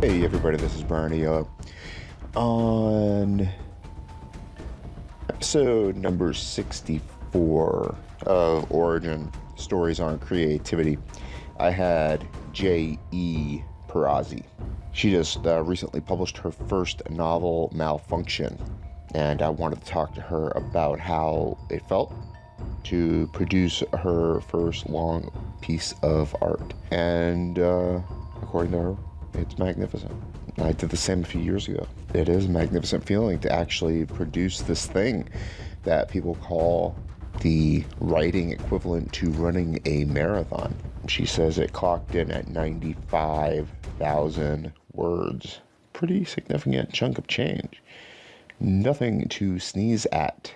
Hey everybody, this is Bernie. On episode number 64 of Origin Stories on Creativity, I had J.E. Purrazzi. She just recently published her first novel, Malfunction, and I wanted to talk to her about how it felt to produce her first long piece of art. And according to her, it's magnificent. I did the same a few years ago. It is a magnificent feeling to actually produce this thing that people call the writing equivalent to running a marathon. She says it clocked in at 95,000 words. Pretty significant chunk of change. Nothing to sneeze at.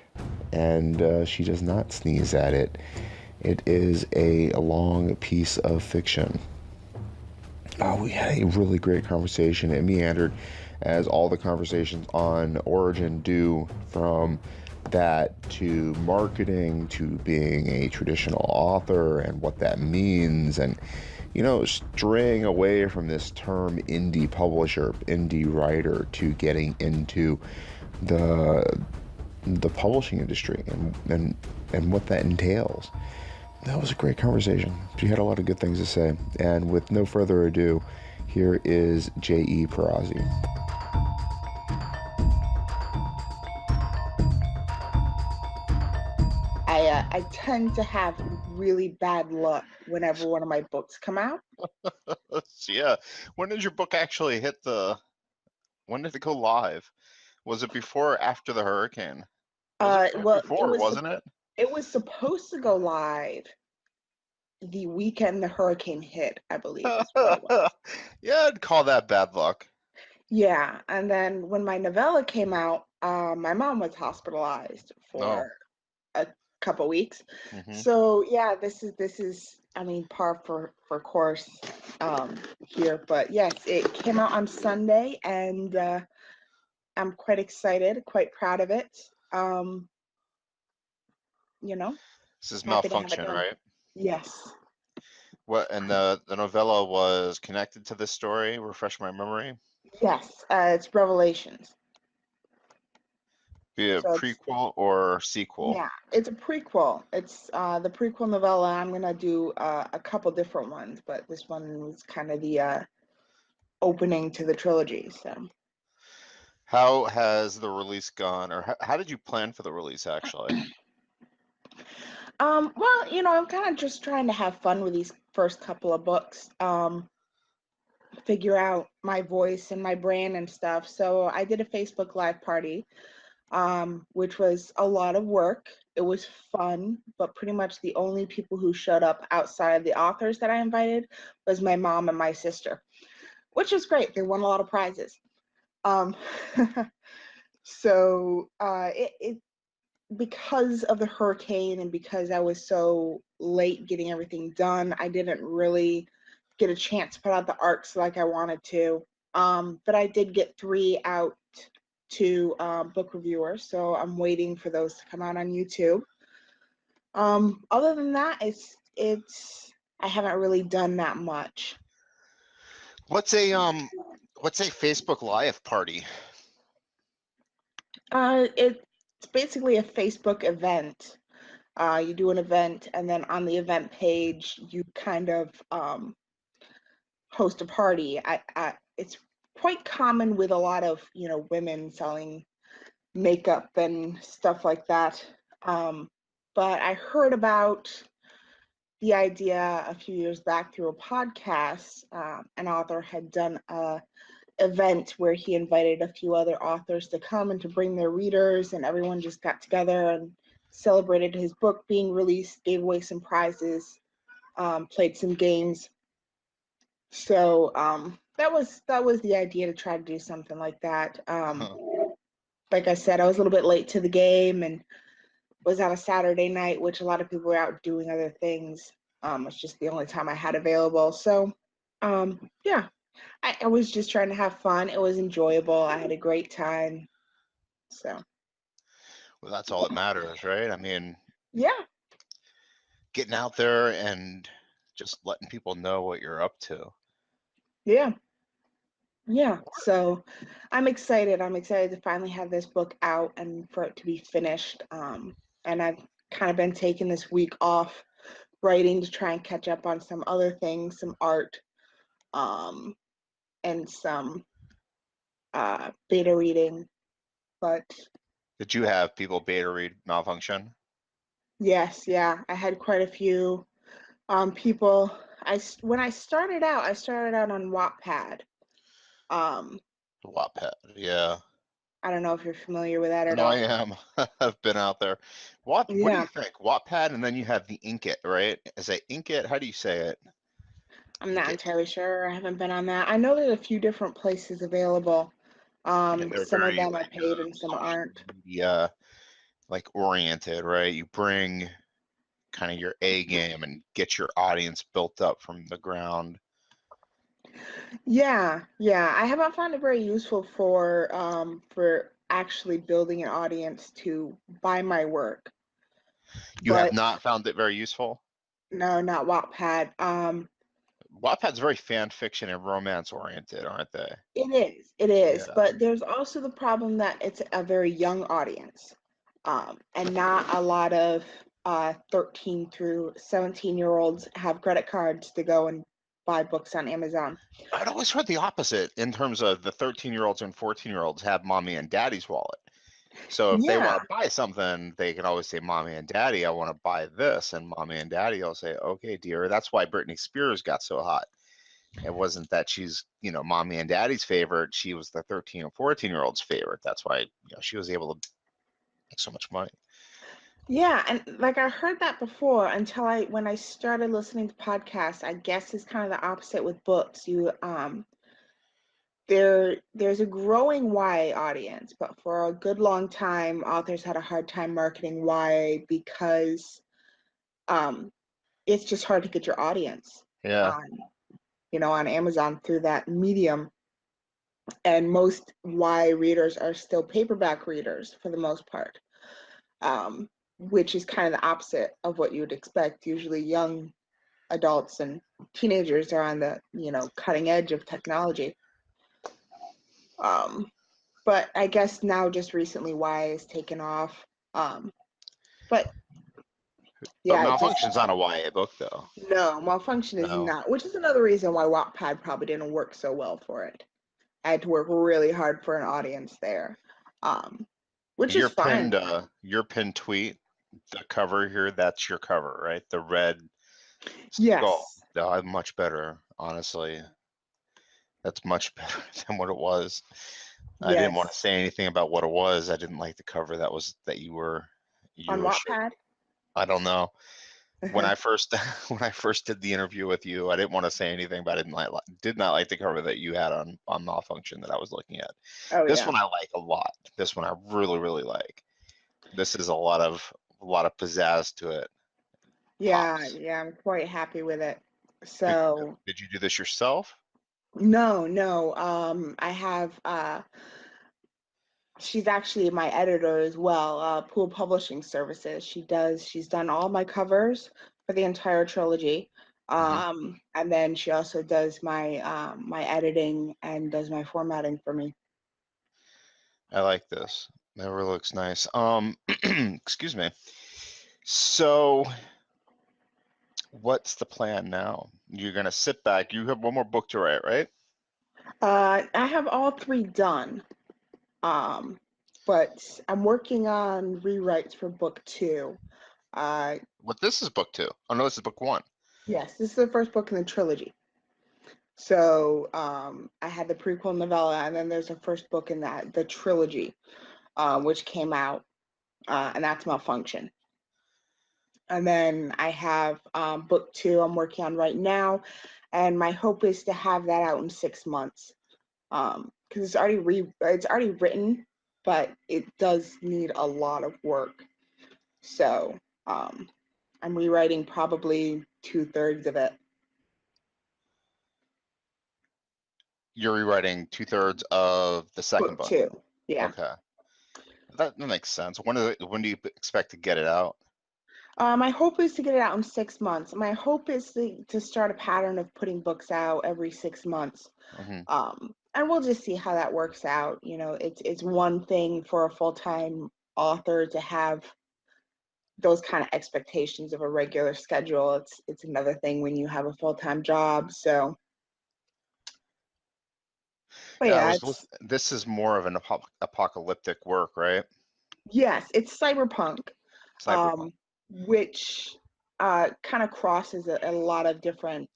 And she does not sneeze at it. It is a long piece of fiction. We had a really great conversation. It meandered as all the conversations on Origin do, from that to marketing to being a traditional author and what that means, and straying away from this term indie publisher, indie writer, to getting into the publishing industry and what that entails. That was a great conversation. She had a lot of good things to say. And with no further ado, here is J.E. Purrazzi. I tend to have really bad luck whenever one of my books come out. Yeah. When did your book actually when did it go live? Was it before or after the hurricane? Before, wasn't it? It was supposed to go live the weekend the hurricane hit, I believe. Is what it was. Yeah, I'd call that bad luck. Yeah, and then when my novella came out, my mom was hospitalized for a couple weeks. Mm-hmm. So yeah, this is par for course here. But yes, it came out on Sunday, and I'm quite excited, quite proud of it. This is Happy to have it Malfunction, done. right? Yes. What, and the novella was connected to this story? Refresh my memory. Yes, it's Revelations. Be it So prequel or sequel? yeah, it's a prequel. It's the prequel novella. I'm gonna do a couple different ones, but this one was kind of the opening to the trilogy. So How has the release gone, or how did you plan for the release, actually? well, I'm kind of just trying to have fun with these first couple of books. Figure out my voice and my brand and stuff. So I did a Facebook Live party, which was a lot of work. It was fun, but pretty much the only people who showed up outside of the authors that I invited was my mom and my sister, which is great. They won a lot of prizes. So it because of the hurricane and because I was so late getting everything done, I didn't really get a chance to put out the arcs like I wanted to. But I did get 3 out to book reviewers, so I'm waiting for those to come out on YouTube. Other than that, it's I haven't really done that much. What's a Facebook Live party? It's basically a Facebook event. You do an event, and then on the event page, you kind of host a party. It's quite common with a lot of women selling makeup and stuff like that. But I heard about the idea a few years back through a podcast. An author had done a event where he invited a few other authors to come and to bring their readers, and everyone just got together and celebrated his book being released, gave away some prizes, played some games. So that was the idea, to try to do something like that. Like I said, I was a little bit late to the game and was on a Saturday night, which a lot of people were out doing other things. It's just the only time I had available. So yeah, I was just trying to have fun. It was enjoyable. I had a great time. So Well, that's all that matters, right? I mean, yeah, getting out there and just letting people know what you're up to. yeah. Yeah, so I'm excited. I'm excited to finally have this book out and for it to be finished. And I've kind of been taking this week off writing to try and catch up on some other things, some art, um, and some beta reading. But Did you have people beta read Malfunction? yes, yeah, I had quite a few people. When I started out, I started out on Wattpad. Um, Wattpad, yeah. I don't know if you're familiar with that at No, I all. am. I've been out there. What do Yeah, you think? Wattpad, and then you have the Inkit, right? Is it Inkit? How do you say it? I'm not Inkit. entirely sure. I haven't been on that. I know there's a few different places available. Yeah, they're Some of very them are like paid and some social aren't. media like oriented, right? You bring kind of your A game and get your audience built up from the ground. Yeah, yeah. I haven't found it very useful for actually building an audience to buy my work. You have But not found it very useful? no, not Wattpad. Wattpad's very fan fiction and romance oriented, aren't they? It is. Yeah. But there's also the problem that it's a very young audience, and not a lot of 13 through 17-year-olds have credit cards to go and buy books on Amazon. I'd always heard the opposite in terms of the 13-year-olds and 14-year-olds have mommy and daddy's wallet. So if they Yeah, want to buy something, they can always say, Mommy and Daddy, I want to buy this. And Mommy and Daddy will say, Okay, dear. That's why Britney Spears got so hot. It wasn't that she's, Mommy and Daddy's favorite. She was the 13 and 14-year-old's favorite. That's why, she was able to make so much money. yeah, and like I heard that before until when I started listening to podcasts. I guess it's kind of the opposite with books. There's a growing YA audience, but for a good long time, authors had a hard time marketing YA because um, it's just hard to get your audience Yeah. on, on Amazon through that medium. And most YA readers are still paperback readers for the most part, which is kind of the opposite of what you would expect. Usually, young adults and teenagers are on the cutting edge of technology. Um, but I guess now just recently YA has taken off. But But yeah, it just Malfunction's not a YA book, though. no, Malfunction is No. not, which is another reason why Wattpad probably didn't work so well for it. I had to work really hard for an audience there, which is fine. Your pinned tweet, the cover here, that's your cover, right? The red skull. Yes, Oh, much better, honestly. That's much better than what it was. I didn't want to yes, say anything about what it was. I didn't like the cover that you on were showing. Wattpad. I don't know. When I first when I first did the interview with you, I didn't want to say anything, but I did not like the cover that you had on Malfunction that I was looking at. Oh This yeah, one I like a lot. This one I really really like. This is a lot of pizzazz to it. yeah, Pops. yeah. I'm quite happy with it. Did, So did you do this yourself? no, no. I have she's actually my editor as well, Pool Publishing Services. She's done all my covers for the entire trilogy. Hmm. And then she also does my editing and does my formatting for me. I like this. That really looks nice. Excuse me. So, what's the plan now? You're gonna sit back. You have one more book to write, right? I have all three done. Um, but I'm working on rewrites for book two. Uh, What this is book two. Oh no, this is book one. yes, this is the first book in the trilogy. So I had the prequel novella, and then there's a first book in the trilogy, which came out, and that's Malfunction. And then I have book two I'm working on right now, and my hope is to have that out in 6 months. Because it's already written, but it does need a lot of work. So I'm rewriting probably 2/3 of it. You're rewriting 2/3 of the second Book book. two, yeah. Okay, that makes sense. When do you expect to get it out? My hope is to get it out in 6 months. My hope is to start a pattern of putting books out every 6 months. Hmm. And we'll just see how that works out. You know, it's one thing for a full-time author to have those kind of expectations of a regular schedule. It's another thing when you have a full-time job. So, but Yeah, I yeah, was. it's This is more of an apocalyptic work, right? yes, it's cyberpunk, Cyberpunk. um, which kind of crosses a lot of different.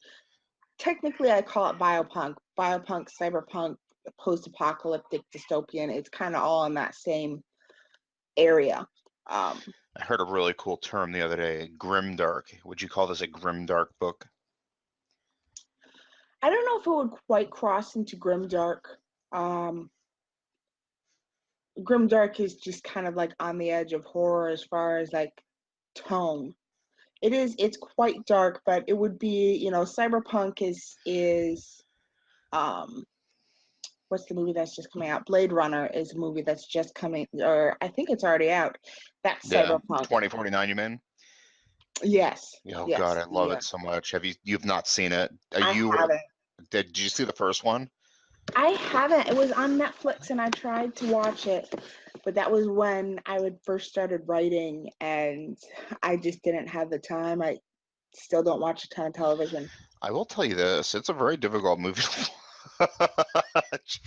Technically, I call it biopunk, cyberpunk, post-apocalyptic, dystopian. It's kind of all in that same area. Um, I heard a really cool term the other day, grimdark. Would you call this a grimdark book? I don't know if it would quite cross into grimdark. Um, grimdark is just kind of like on the edge of horror as far as like tone. It's quite dark, but it would be, cyberpunk is um what's the movie that's just coming out? Blade Runner is a movie that's just coming, or I think it's already out. That's Yeah, cyberpunk. 2049. You mean? Yes, Oh God, yes, I love yeah. it so much. You've not seen it? Are I you? haven't. Did you see the first one? I haven't. It was on Netflix and I tried to watch it, but that was when I would first started writing and I just didn't have the time. I still don't watch a ton of television. I will tell you this, it's a very difficult movie to watch.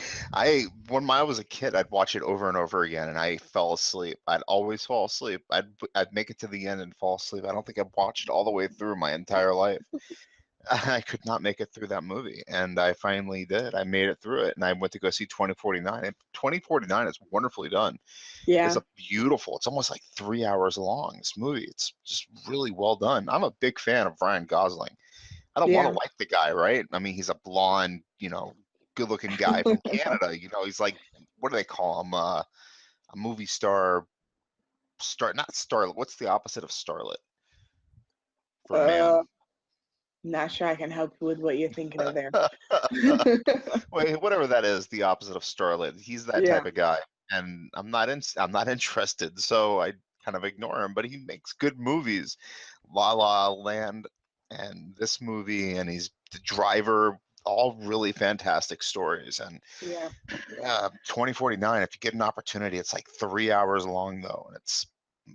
When I was a kid, I'd watch it over and over again, and I fell asleep. I'd always fall asleep. I'd make it to the end and fall asleep. I don't think I've watched it all the way through my entire life. I could not make it through that movie, and I finally did. I made it through it, and I went to go see 2049. And 2049 is wonderfully done. It's Yeah, a beautiful. It's almost like 3 hours long. This movie. It's just really well done. I'm a big fan of Ryan Gosling. I don't want yeah. to like the guy, right? I mean, he's a blonde, good-looking guy from Canada. He's like, what do they call him? A movie star, not starlet. What's the opposite of starlet for a man? uh, Not sure I can help you with what you're thinking of there. Wait, whatever that is, the opposite of starlet. He's that Yeah, type of guy, and I'm not interested. So I kind of ignore him. But he makes good movies, La La Land, and this movie, and he's the driver. All really fantastic stories, and yeah, 2049. If you get an opportunity, it's like 3 hours long though, and it's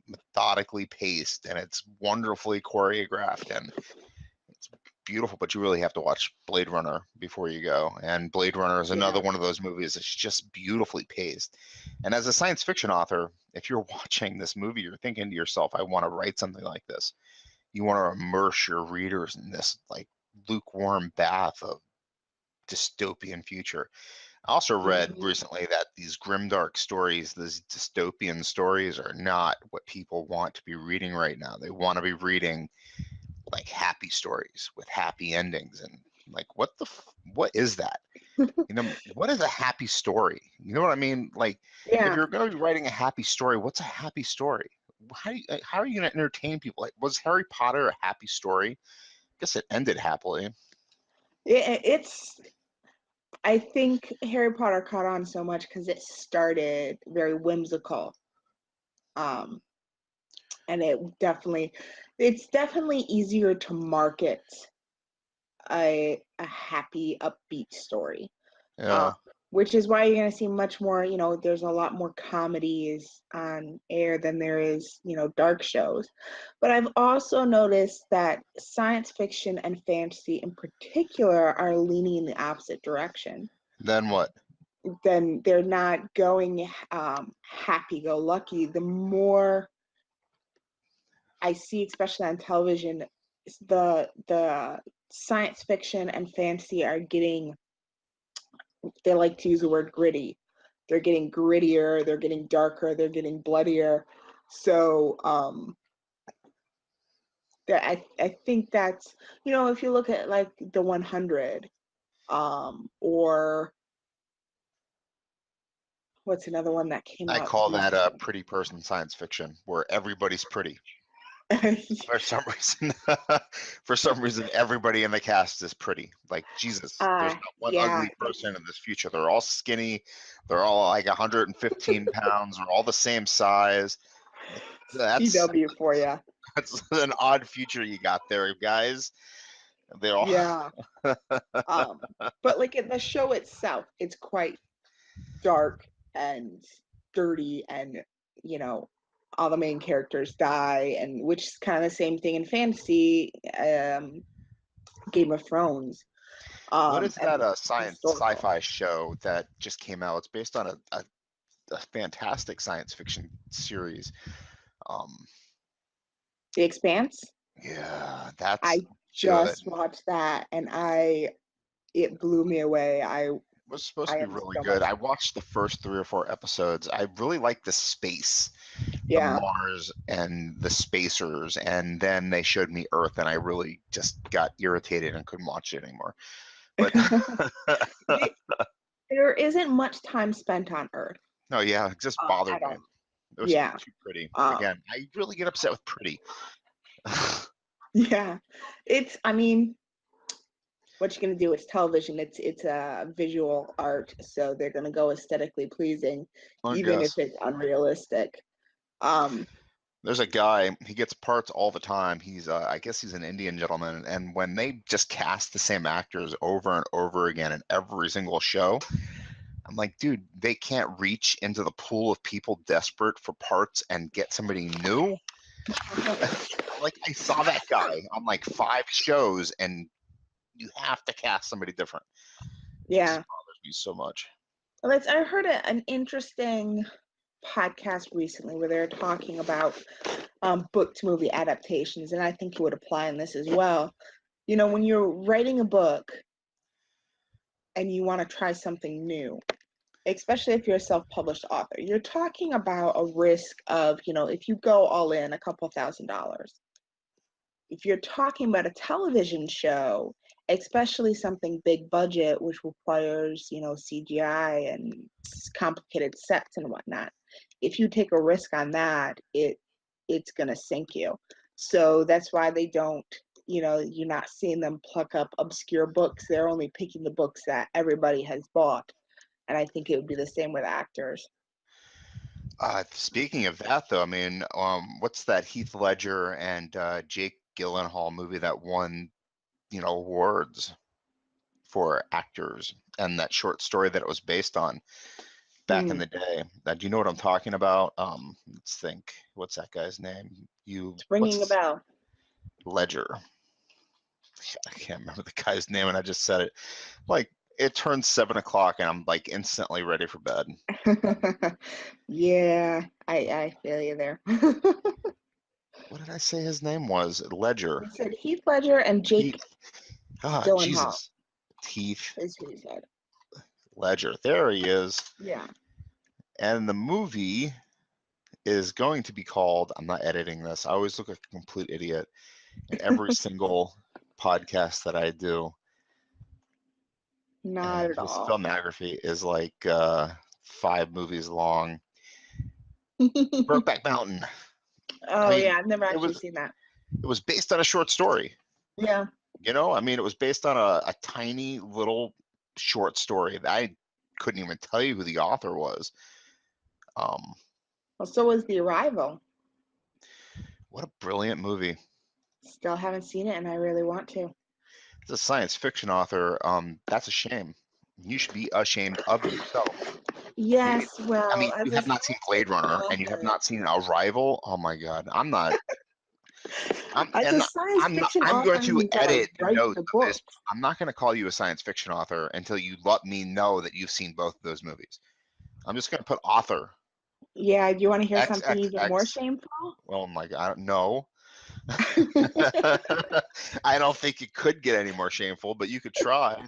methodically paced, and it's wonderfully choreographed, and it's beautiful. But you really have to watch Blade Runner before you go. And Blade Runner is another yeah. one of those movies that's just beautifully paced. And as a science fiction author, if you're watching this movie, you're thinking to yourself, I want to write something like this. You want to immerse your readers in this like lukewarm bath of dystopian future. I also read Hmm. recently that these grimdark stories, these dystopian stories, are not what people want to be reading right now. They want to be reading like happy stories with happy endings, and like, what is that? What is a happy story? You know what I mean? Like, if Yeah. you're going to be writing a happy story, what's a happy story? How are you going to entertain people? Like, was Harry Potter a happy story? I guess it ended happily. It's I think Harry Potter caught on so much because it started very whimsical. Um, and it's definitely easier to market a happy, upbeat story. Um, Yeah. which is why you're going to see much more, there's a lot more comedies on air than there is, dark shows. But I've also noticed that science fiction and fantasy in particular are leaning in the opposite direction. Then what? Then they're not going happy go lucky. The more I see, especially on television, the science fiction and fantasy are getting, they like to use the word gritty. They're getting grittier, they're getting darker, they're getting bloodier. So I think that's, if you look at like the 100, or what's another one that came I out call that a recently? pretty person science fiction, where everybody's pretty. For some reason, for some reason, everybody in the cast is pretty. Like Jesus, there's not one Yeah, ugly person in this future. They're all skinny. They're all like 115 pounds. They're all the same size. Like, that's CW for you. That's an odd future you got there, guys. They're all Yeah. But like in the show itself, it's quite dark and dirty, and you know, all the main characters die, and which is kind of the same thing in fantasy, Game of Thrones, What is that and science historical. sci-fi show that just came out? It's based on a fantastic science fiction series. Um, The Expanse. yeah, that's I good. just watched that, and it blew me away. It was supposed I to be am really so good. much. I watched the first 3 or 4 episodes. I really liked the space, the Yeah. Mars and the spacers, and then they showed me Earth, and I really just got irritated and couldn't watch it anymore. But There isn't much time spent on Earth, no, yeah, it just bothered at me. all. It was Yeah. too pretty. Um, Again, I really get upset with pretty. yeah. I mean, what you're gonna do? It's television. It's a visual art, so they're gonna go aesthetically pleasing, I even if guess. it's unrealistic. Um, There's a guy, he gets parts all the time. He's, I guess he's an Indian gentleman. And when they just cast the same actors over and over again in every single show, I'm like, dude, they can't reach into the pool of people desperate for parts and get somebody new. Like, I saw that guy on like 5 shows, and you have to cast somebody different. It just yeah. bothers me so much. I heard an interesting podcast recently where they're talking about book to movie adaptations, and I think it would apply in this as well. You know, when you're writing a book and you want to try something new, especially if you're a self-published author, you're talking about a risk of, if you go all in, a couple $1,000. If you're talking about a television show, especially something big budget, which requires, CGI and complicated sets and whatnot, if you take a risk on that, it's gonna sink you. So that's why they don't, you're not seeing them pluck up obscure books. They're only picking the books that everybody has bought. And I think it would be the same with actors. Speaking of that, though, I mean, what's that Heath Ledger and Jake Gyllenhaal movie that won, awards for actors, and that short story that it was based on back in Hmm. the day? Do you know what I'm talking about? Let's think. What's that guy's name? It's ringing a bell. Ledger? I can't remember the guy's name, and I just said it. Like, it turns 7 o'clock, and I'm like instantly ready for bed. Yeah, I feel you there. What did I say his name was? Ledger. He said Heath Ledger and Jake Heath. Ah, Gyllenhaal Jesus. Heath is who he said. Ledger. There he is. Yeah. And the movie is going to be called, I'm not editing this. I always look like a complete idiot in every single podcast that I do. Not And at his all. filmography is like 5 movies long. Oh Brokeback Mountain. I mean, yeah, I've never it actually was seen that. it was based on a short story. Yeah. I mean, it was based on a tiny little short story that I couldn't even tell you who the author was. Well, so was The Arrival. What a brilliant movie. Still haven't seen it, and I really want to. As a science fiction author, that's a shame. You should be ashamed of yourself. Yes, I well, mean, you as a have not seen Blade science fiction Runner, and you have author, not seen Arrival. Oh my God, I'm not. as a science fiction I'm going author, to you gotta edit write notes the of this. book. I'm not going to call you a science fiction author until you let me know that you've seen both of those movies. I'm just going to put author. Yeah, you want to hear something even more XXX. shameful? Oh my God, no. I don't think it could get any more shameful, but you could try.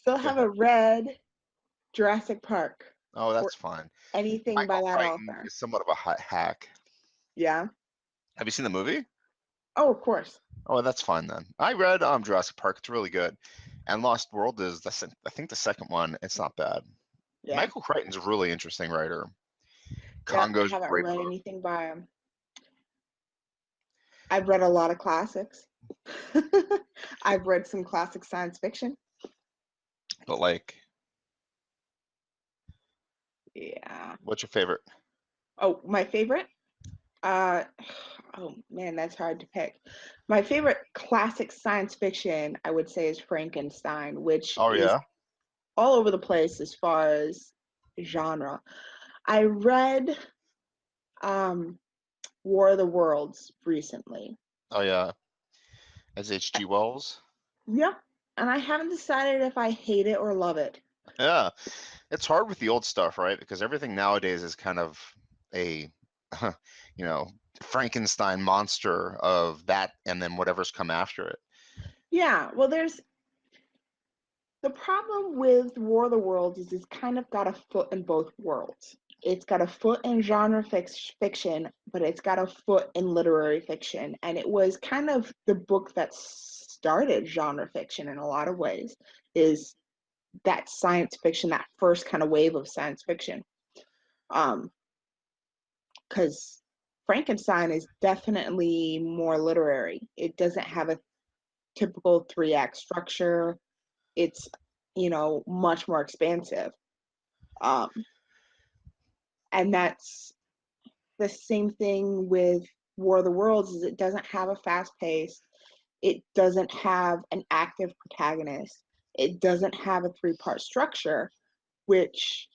Still Go ahead. haven't read Jurassic Park Oh, or that's fine. anything by Michael that Crichton author. is somewhat of a hack. Yeah. Have you seen the movie? Oh, of course. Oh, that's fine then. I read Jurassic Park. It's really good. And Lost World is I think the second one. It's not bad. Yeah. Michael Crichton's a really interesting writer. Yeah, I Congo's a haven't great read book. anything by him. I've read a lot of classics. I've read some classic science fiction. But like, Yeah. what's your favorite? Oh, my favorite? Uh Oh man, that's hard to pick. My favorite classic science fiction, I would say, is Frankenstein, which Oh is yeah. all over the place as far as genre. I read um, War of the Worlds recently. Oh yeah. As H.G. Wells. Yep. And I haven't decided if I hate it or love it. Yeah. It's hard with the old stuff, right? Because everything nowadays is kind of a, you know, Frankenstein monster of that, and then whatever's come after it. Yeah, well, there's the problem with War of the Worlds is it's kind of got a foot in both worlds. It's got a foot in genre fiction, but it's got a foot in literary fiction. And it was kind of the book that started genre fiction in a lot of ways, is that science fiction, that first kind of wave of science fiction. Because Frankenstein is definitely more literary. It doesn't have a typical three-act structure. It's, much more expansive. Um, and that's the same thing with War of the Worlds, is it doesn't have a fast pace. It doesn't have an active protagonist. It doesn't have a three-part structure, which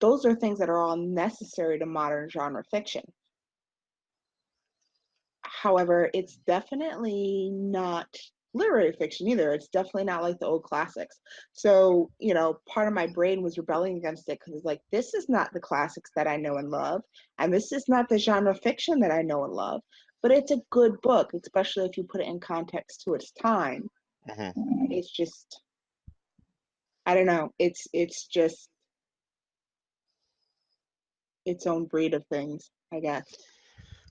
those are things that are all necessary to modern genre fiction. However, it's definitely not literary fiction either. It's definitely not like the old classics. So, part of my brain was rebelling against it because it's like, this is not the classics that I know and love. And this is not the genre fiction that I know and love. But it's a good book, especially if you put it in context to its time. It's just, I don't know. It's just its own breed of things, I guess.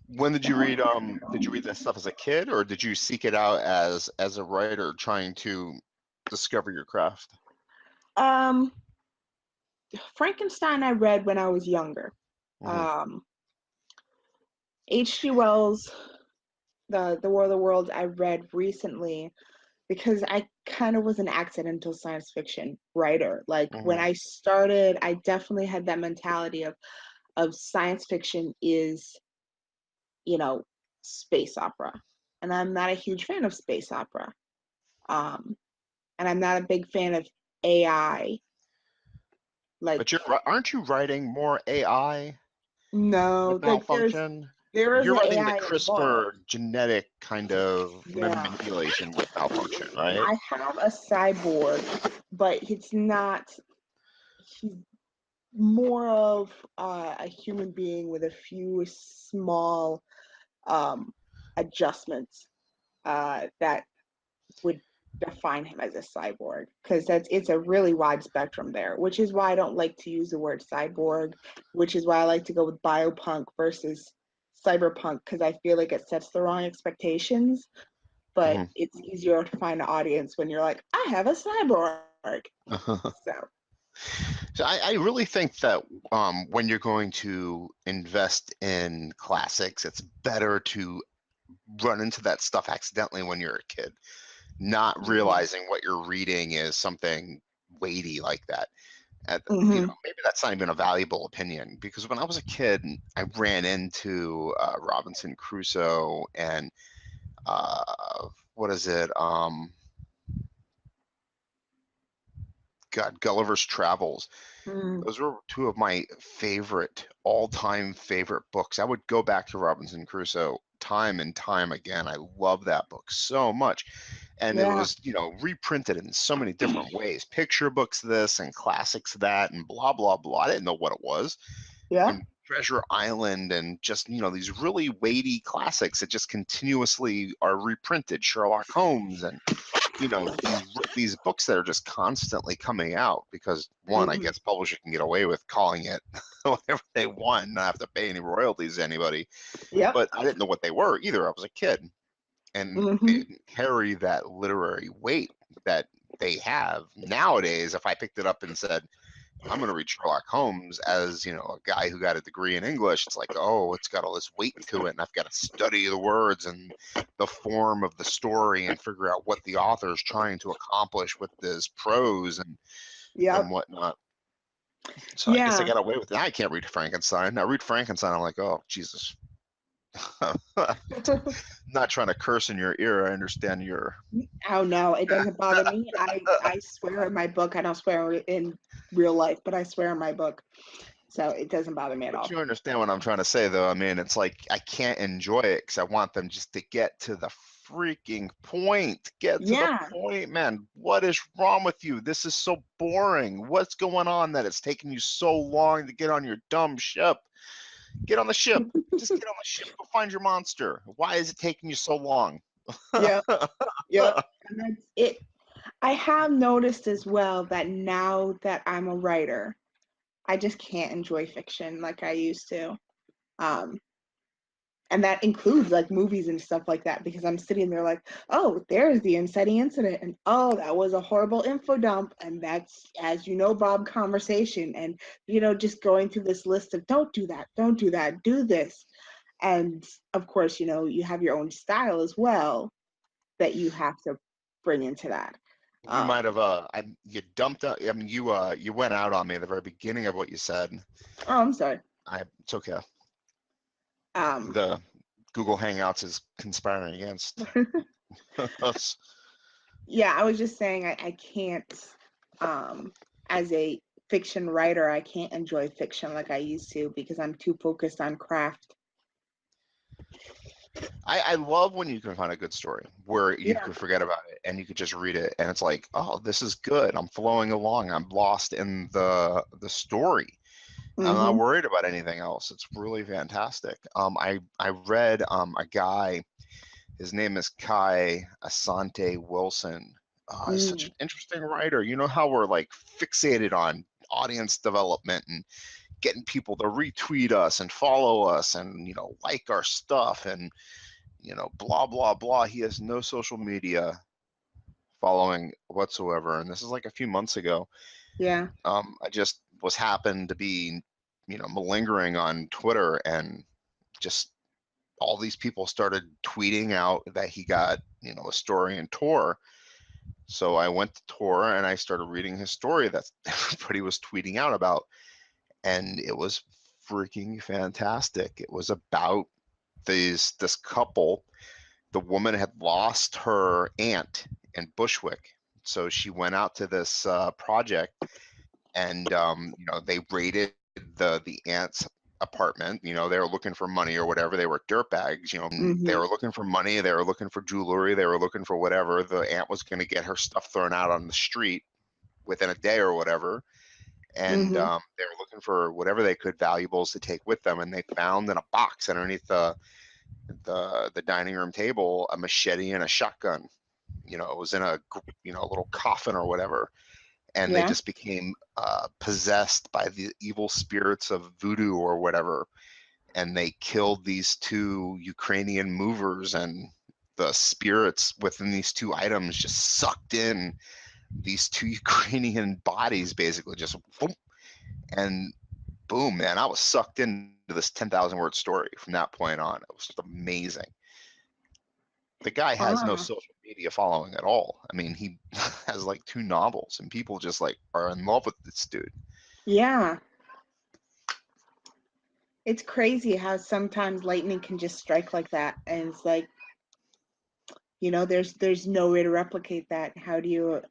When did you read that stuff as a kid, or did you seek it out as a writer trying to discover your craft? Um, Frankenstein I read when I was younger. Hmm. Um, H.G. Wells, the War of the Worlds, I read recently because I kind of was an accidental science fiction writer. Like when Hmm. I started, I definitely had that mentality of science fiction is, you know, space opera. And I'm not a huge fan of space opera. Um, and I'm not a big fan of AI. Like, But aren't you writing more AI no, with like malfunction? there is You're an writing the AI involved. CRISPR genetic kind of Yeah. manipulation with malfunction, right? I have a cyborg, but he's more of a human being with a few small um, adjustments that would define him as a cyborg, because it's a really wide spectrum there, which is why I don't like to use the word cyborg, which is why I like to go with biopunk versus cyberpunk, because I feel like it sets the wrong expectations, but Hmm. it's easier to find an audience when you're like, I have a cyborg. So So I really think that when you're going to invest in classics, it's better to run into that stuff accidentally when you're a kid, not mhm. realizing what you're reading is something weighty like that. Mhm. Maybe that's not even a valuable opinion, because when I was a kid, I ran into Robinson Crusoe and what is it? God, Gulliver's Travels. Mm. Those were two of my favorite, all-time favorite books. I would go back to Robinson Crusoe time and time again. I love that book so much. And it Yeah. was, reprinted in so many different ways. Picture books this and classics that and blah, blah, blah. I didn't know what it was. Yeah. And Treasure Island and just, these really weighty classics that just continuously are reprinted. Sherlock Holmes and these books that are just constantly coming out, because one, I Mhm. guess publisher can get away with calling it whatever they want, not have to pay any royalties to anybody. Yep. But I didn't know what they were either. I was a kid, and they Mhm. didn't carry that literary weight that they have nowadays. If I picked it up and said, I'm going to read Sherlock Holmes as, a guy who got a degree in English, it's like, oh, it's got all this weight to it, and I've got to study the words and the form of the story and figure out what the author is trying to accomplish with this prose and Yep. whatnot. So I guess I Yeah. got away with it. I can't read Frankenstein. I read Frankenstein, I'm like, oh, Jesus. Not trying to curse in your ear. I understand your. Oh no, it doesn't bother me. I swear in my book. I don't swear in real life, but I swear in my book. So it doesn't bother me at But all. you understand what I'm trying to say, though. I mean, it's like I can't enjoy it because I want them just to get to the freaking point. Get to the Yeah. point, man. What is wrong with you? This is so boring. What's going on that it's taking you so long to get on your dumb ship? Get on the ship. Just get on the ship. Go find your monster. Why is it taking you so long? Yep. Yep. And that's it. I have noticed as well that now that I'm a writer, I just can't enjoy fiction like I used to. Um, and that includes like movies and stuff like that because I'm sitting there like, oh, there's the inciting incident, and oh, that was a horrible info dump, and that's, as you know, Bob, conversation, and just going through this list of don't do that, don't do that, do this, and of course, you have your own style as well that you have to bring into that. You Um, might have you dumped out. I mean, you went out on me at the very beginning of what you said. oh, I'm sorry. It's okay. Um, The Google Hangouts is conspiring against us. yeah, I was just saying I can't, as a fiction writer, I can't enjoy fiction like I used to because I'm too focused on craft. I love when you can find a good story where you Yeah. can forget about it and you could just read it and it's like, oh, this is good. I'm flowing along. I'm lost in the story. I'm not Mm-hmm. worried about anything else. It's really fantastic. I read a guy. His name is Kai Asante Wilson. He's such Mm. an interesting writer. You know how we're like fixated on audience development and getting people to retweet us and follow us and like our stuff and blah blah blah. He has no social media following whatsoever, and this is like a few months ago. Yeah. I just was happened to be malingering on Twitter, and just all these people started tweeting out that he got a story in Tor. So I went to Tor and I started reading his story that everybody was tweeting out about, and it was freaking fantastic. It was about this couple. The woman had lost her aunt in Bushwick, so she went out to this project, and they raided the aunt's apartment. They were looking for money or whatever. They were dirtbags. They Mm-hmm. were looking for money. They were looking for jewelry. They were looking for whatever. The aunt was going to get her stuff thrown out on the street within a day or whatever. And Mm-hmm. they were looking for whatever they could, valuables to take with them. And they found in a box underneath the dining room table a machete and a shotgun. It was in a little coffin or whatever, and they Yeah. just became possessed by the evil spirits of voodoo or whatever, and they killed these two Ukrainian movers, and the spirits within these two items just sucked in these two Ukrainian bodies, basically just boom, and boom, man, I was sucked into this 10,000 word story from that point on. It was just amazing. The guy has no Ah. social media following at all. I mean, he has like 2 novels, and people just like are in love with this dude. Yeah. It's crazy how sometimes lightning can just strike like that, and it's like, there's no way to replicate that. How do you,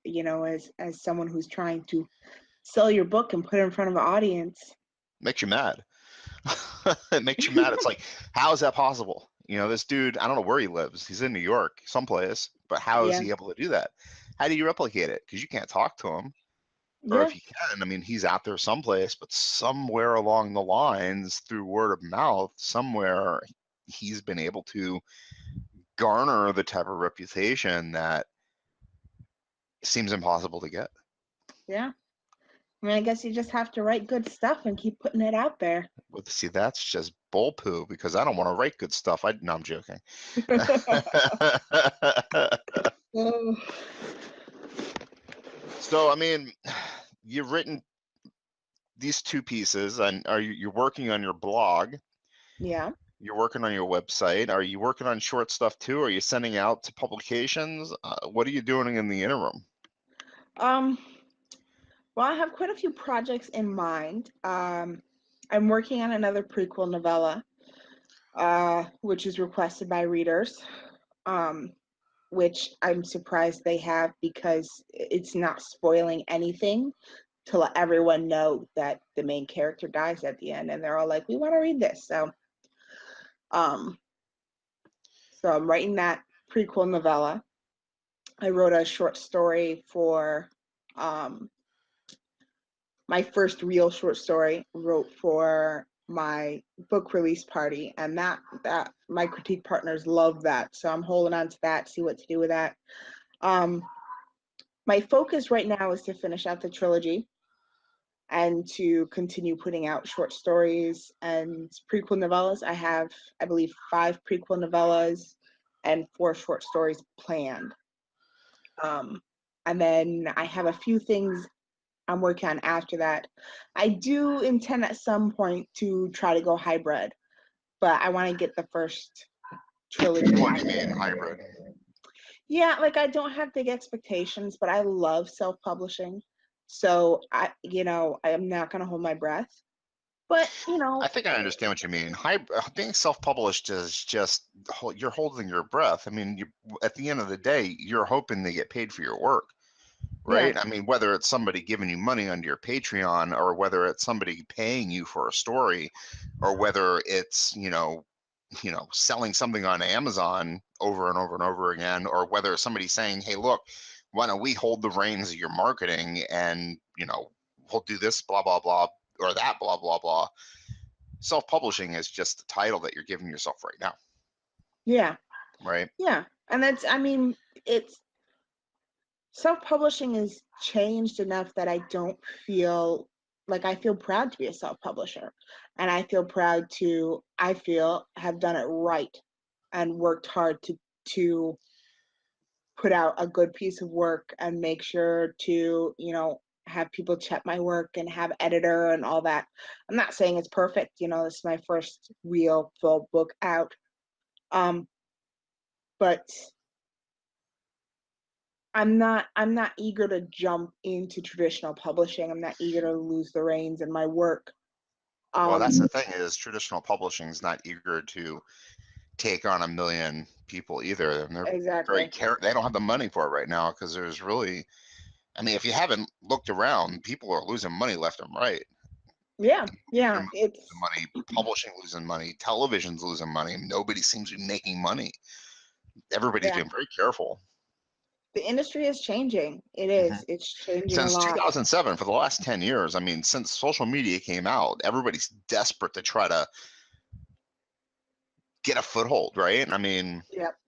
as someone who's trying to sell your book and put it in front of an audience? Makes you mad. It makes you mad. It's like, how is that possible? This dude, I don't know where he lives. He's in New York, someplace, but how is Yeah. he able to do that? How do you replicate it? Because you can't talk to him. Or Yeah. if you can, I mean, he's out there someplace, but somewhere along the lines, through word of mouth, somewhere he's been able to garner the type of reputation that seems impossible to get. Yeah. I mean, I guess you just have to write good stuff and keep putting it out there. Well, see, that's just bull poo because I don't want to write good stuff. No, I'm joking. Oh, So, I mean, you've written these 2 pieces, and you're working on your blog? yeah. You're working on your website. Are you working on short stuff too? Are you sending out to publications? What are you doing in the interim? Um, well, I have quite a few projects in mind. I'm working on another prequel novella. which is requested by readers, which I'm surprised they have because it's not spoiling anything to let everyone know that the main character dies at the end, and they're all like, "We want to read this." Um, so I'm writing that prequel novella. I wrote a short story for my first real short story. Wrote for my book release party, and that my critique partners love that. So I'm holding on to that, see what to do with that. My focus right now is to finish out the trilogy and to continue putting out short stories and prequel novellas. I have, I believe, 5 prequel novellas and 4 short stories planned. And then I have a few things I'm working on after that. I do intend at some point to try to go hybrid, but I want to get the first trilogy What out do you mean there. hybrid? Yeah, like I don't have big expectations, but I love self-publishing. So I am not going to hold my breath. But, I think I understand what you mean. Being self-published is just you're holding your breath. I mean, at the end of the day, you're hoping to get paid for your work, yeah, right? I mean, whether it's somebody giving you money under your Patreon, or whether it's somebody paying you for a story, or whether it's selling something on Amazon over and over and over again, or whether somebody's saying, "Hey, look, why don't we hold the reins of your marketing, and we'll do this, blah blah blah, or that, blah blah blah." Self-publishing is just the title that you're giving yourself right now, yeah, right? yeah. And it's self-publishing has changed enough that I don't feel like I feel proud to be a self-publisher. And I feel have done it right and worked hard to put out a good piece of work and make sure to, have people check my work and have editor and all that. I'm not saying it's perfect, this is my first real full book out. But I'm not eager to jump into traditional publishing. I'm not eager to lose the reins in my work. Well, that's Um, the thing, is traditional publishing is not eager to take on a million people either, and they're exactly. they don't have the money for it right now, because there's really, I mean, if you haven't looked around, people are losing money left and right. Yeah, They're yeah. losing money, publishing losing money, television's losing money. Nobody seems to be making money. Everybody's Yeah. being very careful. The industry is changing. It Mhm. is. It's changing a Since lot. 2007, for the last 10 years, I mean, since social media came out, everybody's desperate to try to get a foothold, right? I mean, Yep.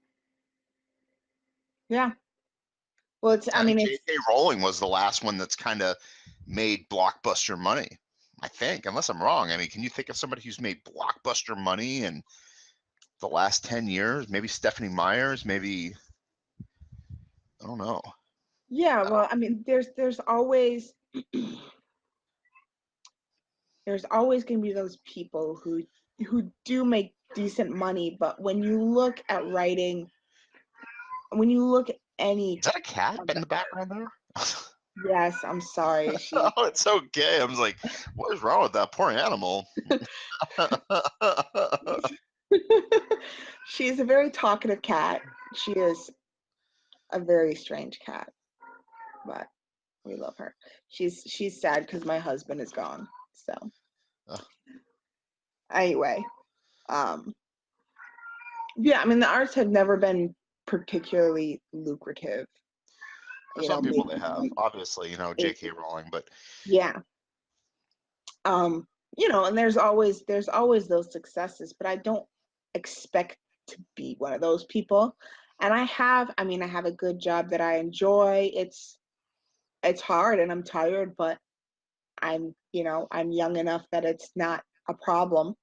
Yeah. Well, I think J.K. Rowling was the last one that's kind of made blockbuster money, I think, unless I'm wrong. I mean, can you think of somebody who's made blockbuster money in the last 10 years? Maybe Stephanie Myers, maybe, I don't know. yeah. Well, there's always going to be those people who do make decent money, but when you look at writing, when you look at any Is that a cat of in the the background there? yes, I'm sorry. Oh, it's okay. I was like, what is wrong with that poor animal? She's a very talkative cat. She is a very strange cat, but we love her. She's sad because my husband is gone. So anyway, um, yeah, the arts have never been particularly lucrative. For some people they have, Maybe obviously, it, J.K. Rowling, but yeah. And there's always those successes, but I don't expect to be one of those people. And I have a good job that I enjoy. It's hard and I'm tired, but I'm young enough that it's not a problem.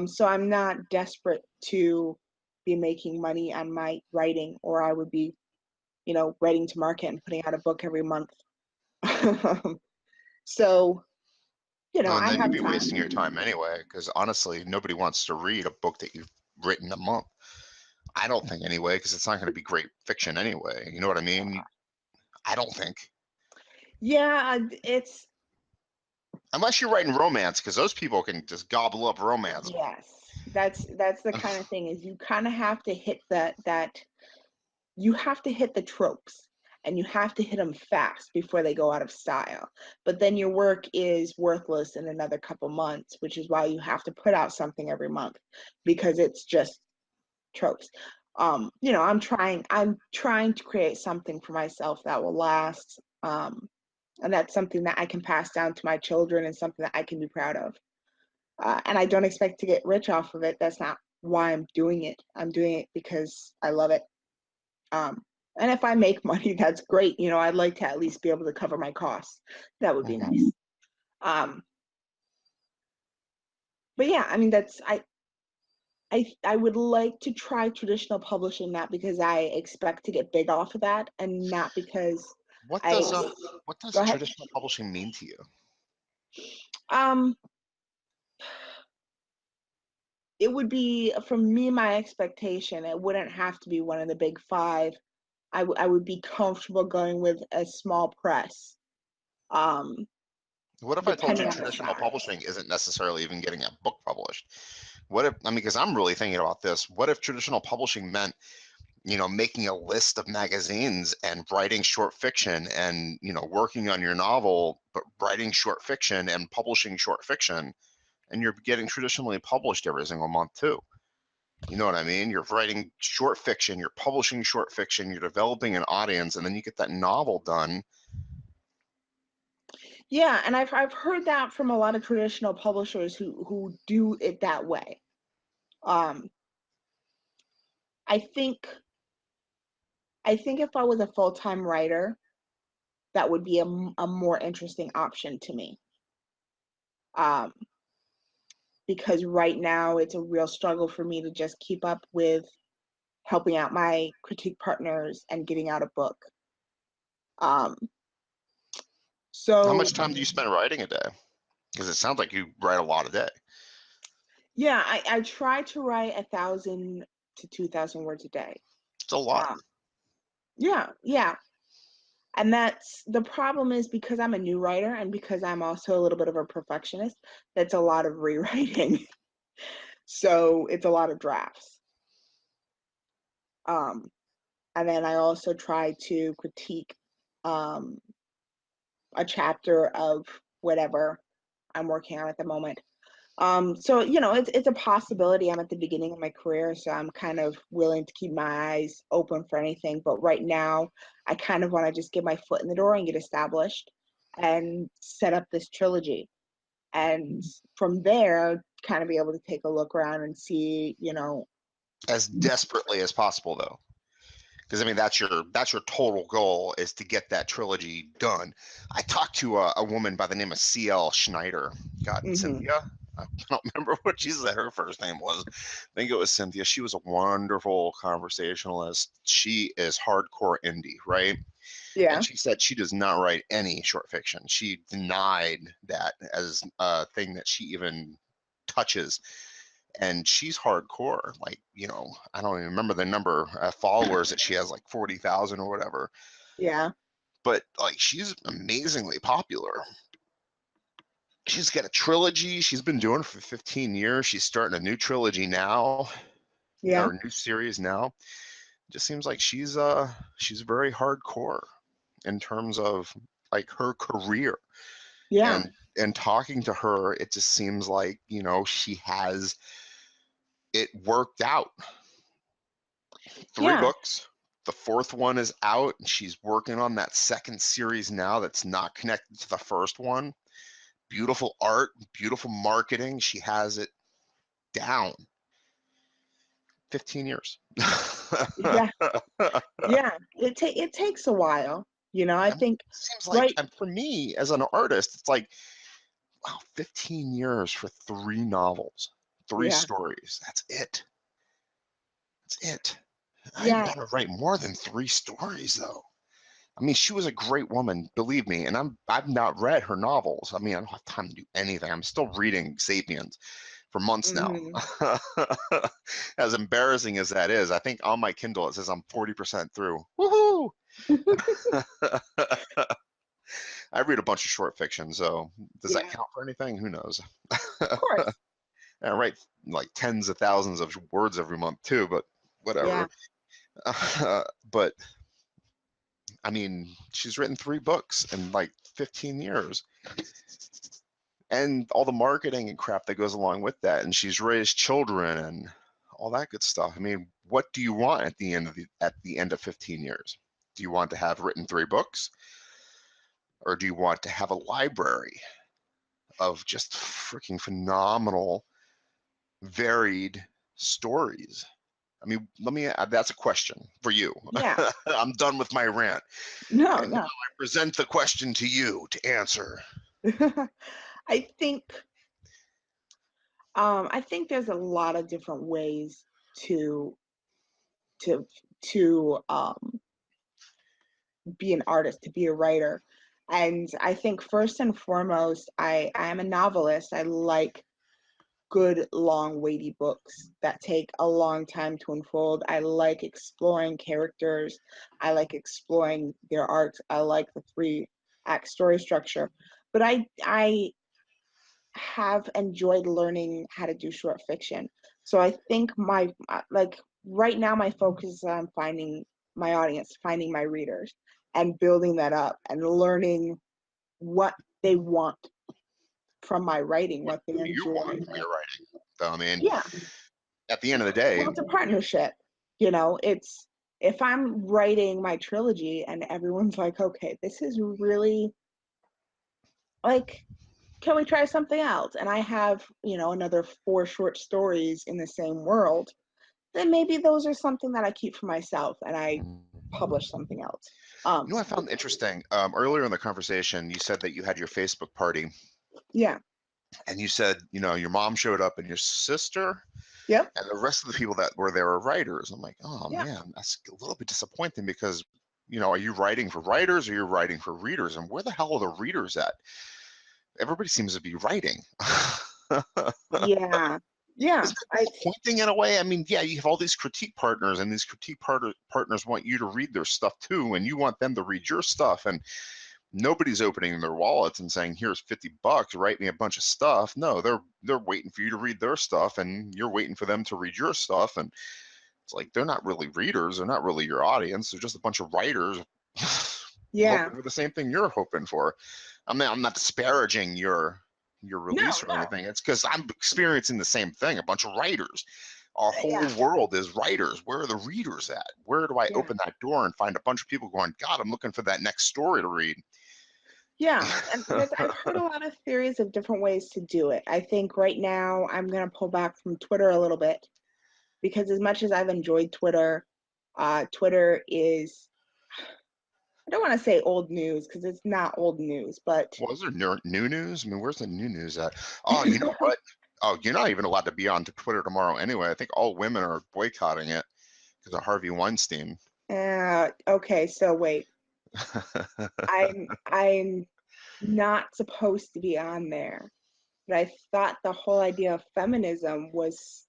So I'm not desperate to be making money on my writing, or I would be, writing to market and putting out a book every month. So, well, and I then you'd have be wasting your time. time anyway, because honestly, nobody wants to read a book that you've written a month. I don't think anyway, because it's not going to be great fiction anyway. You know what I mean? I don't think. Yeah, Unless you're writing romance, because those people can just gobble up romance. yes. That's the kind of thing, is you kind of have to hit that you have to hit the tropes, and you have to hit them fast before they go out of style. But then your work is worthless in another couple months, which is why you have to put out something every month, because it's just tropes. I'm trying to create something for myself that will last. And that's something that I can pass down to my children, and something that I can be proud of. And I don't expect to get rich off of it. That's not why I'm doing it. I'm doing it because I love it. And if I make money, that's great. I'd like to at least be able to cover my costs. That would be nice. But yeah, I mean, I would like to try traditional publishing, not because I expect to get big off of that, and not because What I does go ahead. traditional publishing mean to you? It would be, for me, my expectation, it wouldn't have to be one of the big five. I would be comfortable going with a small press. What if I told you Depending on the traditional size. publishing isn't necessarily even getting a book published? What if, I mean, because I'm really thinking about this, what if traditional publishing meant, making a list of magazines and writing short fiction and, working on your novel, but writing short fiction and publishing short fiction, and you're getting traditionally published every single month too? You know what I mean? You're writing short fiction, you're publishing short fiction, you're developing an audience, and then you get that novel done. Yeah, and I've heard that from a lot of traditional publishers who do it that way. Um, I think if I was a full-time writer, that would be a more interesting option to me. Because right now it's a real struggle for me to just keep up with helping out my critique partners and getting out a book. How So much time do you spend writing a day? Because it sounds like you write a lot a day. yeah, I try to write 1,000 to 2,000 words a day. It's a lot. Yeah. And that's the problem, is because I'm a new writer, and because I'm also a little bit of a perfectionist, that's a lot of rewriting. So it's a lot of drafts. And then I also try to critique um, a chapter of whatever I'm working on at the moment. So it's a possibility. I'm at the beginning of my career, so I'm kind of willing to keep my eyes open for anything. But right now, I kind of want to just get my foot in the door and get established and set up this trilogy. And from there, kind of be able to take a look around and see, As desperately as possible, though. Because I mean, that's your total goal, is to get that trilogy done. I talked to a woman by the name of C.L. Schneider. God, Cynthia. I don't remember what she said her first name was. I think it was Cynthia. She was a wonderful conversationalist. She is hardcore indie, right? Yeah. And she said she does not write any short fiction. She denied that as a thing that she even touches. And she's hardcore. Like, I don't even remember the number of followers that she has, like 40,000 or whatever. Yeah. But like, she's amazingly popular. She's got a trilogy. She's been doing it for 15 years. She's starting a new trilogy now, Yeah. or a new series now. It just seems like she's very hardcore in terms of like her career. Yeah. And talking to her, it just seems like, she has it worked out. 3 Yeah. books. The 4th one is out, and she's working on that 2nd series now that's not connected to the first one. Beautiful art, beautiful marketing. She has it down. 15 years. Yeah. Yeah. It takes a while. I think, It seems like, right. and for me as an artist, it's like, wow, 15 years for 3 novels, 3 Yeah. stories. That's it. That's it. I Yeah. want to write more than 3 stories, though. I mean, she was a great woman, believe me, and I've not read her novels. I mean, I don't have time to do anything. I'm still reading *Sapiens* for months now. As embarrassing as that is, I think on my Kindle it says I'm 40% through. Woohoo! I read a bunch of short fiction, so does that Yeah. count for anything? Who knows? Of course. I write like tens of thousands of words every month too, but whatever. But I mean, she's written 3 books in like 15 years. And all the marketing and crap that goes along with that. And she's raised children and all that good stuff. I mean, what do you want at the end of 15 years? Do you want to have written 3 books? Or do you want to have a library of just freaking phenomenal, varied stories? I mean, that's a question for you. Yeah. I'm done with my rant. No, And now no. I present the question to you to answer. I think there's a lot of different ways to to be an artist, to be a writer. And I think first and foremost, I am a novelist. I like good, long, weighty books that take a long time to unfold. I like exploring characters. I like exploring their arcs. I like the 3-act story structure. But I have enjoyed learning how to do short fiction. So I think like right now my focus is on finding my audience, finding my readers, and building that up and learning what they want from my writing, what they Who do you enjoy. want from your writing? So, I mean, Yeah. at the end of the day, Well, it's a partnership. It's if I'm writing my trilogy and everyone's like, okay, this is really like, can we try something else? And I have, another 4 short stories in the same world, then maybe those are something that I keep for myself and I publish something else. you know what I found interesting? Earlier in the conversation, you said that you had your Facebook party, Yeah. and you said, your mom showed up and your sister, Yep. and the rest of the people that were there are writers. I'm like, oh Yeah. man, that's a little bit disappointing because, are you writing for writers or you're writing for readers? And where the hell are the readers at? Everybody seems to be writing. Yeah. Yeah. Isn't that disappointing in a way? I mean, yeah, you have all these critique partners, and these critique partners want you to read their stuff too, and you want them to read your stuff, and nobody's opening their wallets and saying, "Here's $50, write me a bunch of stuff." No, they're waiting for you to read their stuff, and you're waiting for them to read your stuff, and it's like they're not really readers, they're not really your audience, they're just a bunch of writers Yeah. hoping for the same thing you're hoping for. I'm not disparaging your release or No. anything. It's because I'm experiencing the same thing. A bunch of writers. Our whole Yeah. world is writers. Where are the readers at? Where do I Yeah. open that door and find a bunch of people going, God, I'm looking for that next story to read? Yeah. And I've heard a lot of theories of different ways to do it. I think right now I'm going to pull back from Twitter a little bit because as much as I've enjoyed Twitter, Twitter is, I don't want to say old news because it's not old news, but Well, is there new news? I mean, where's the new news at? Oh, you know what? Oh, you're not even allowed to be on Twitter tomorrow anyway. I think all women are boycotting it because of Harvey Weinstein. okay, so wait. I'm not supposed to be on there. But I thought the whole idea of feminism was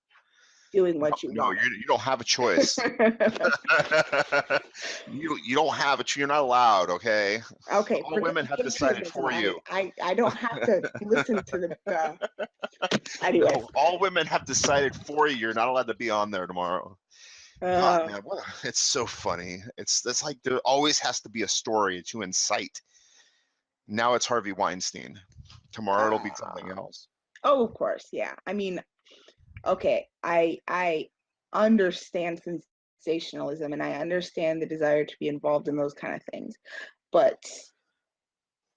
doing what you No, want. you don't have a choice. you don't have it. You're not allowed. Okay. Okay, All forget women the have decided patriotism. for you. I don't have to listen to the anyways. No, all women have decided for you. You're not allowed to be on there tomorrow. God, man, it's so funny. It's like there always has to be a story to incite. Now it's Harvey Weinstein. Tomorrow it'll be something else. Oh, of course, yeah. I mean, okay, I understand sensationalism and I understand the desire to be involved in those kind of things, but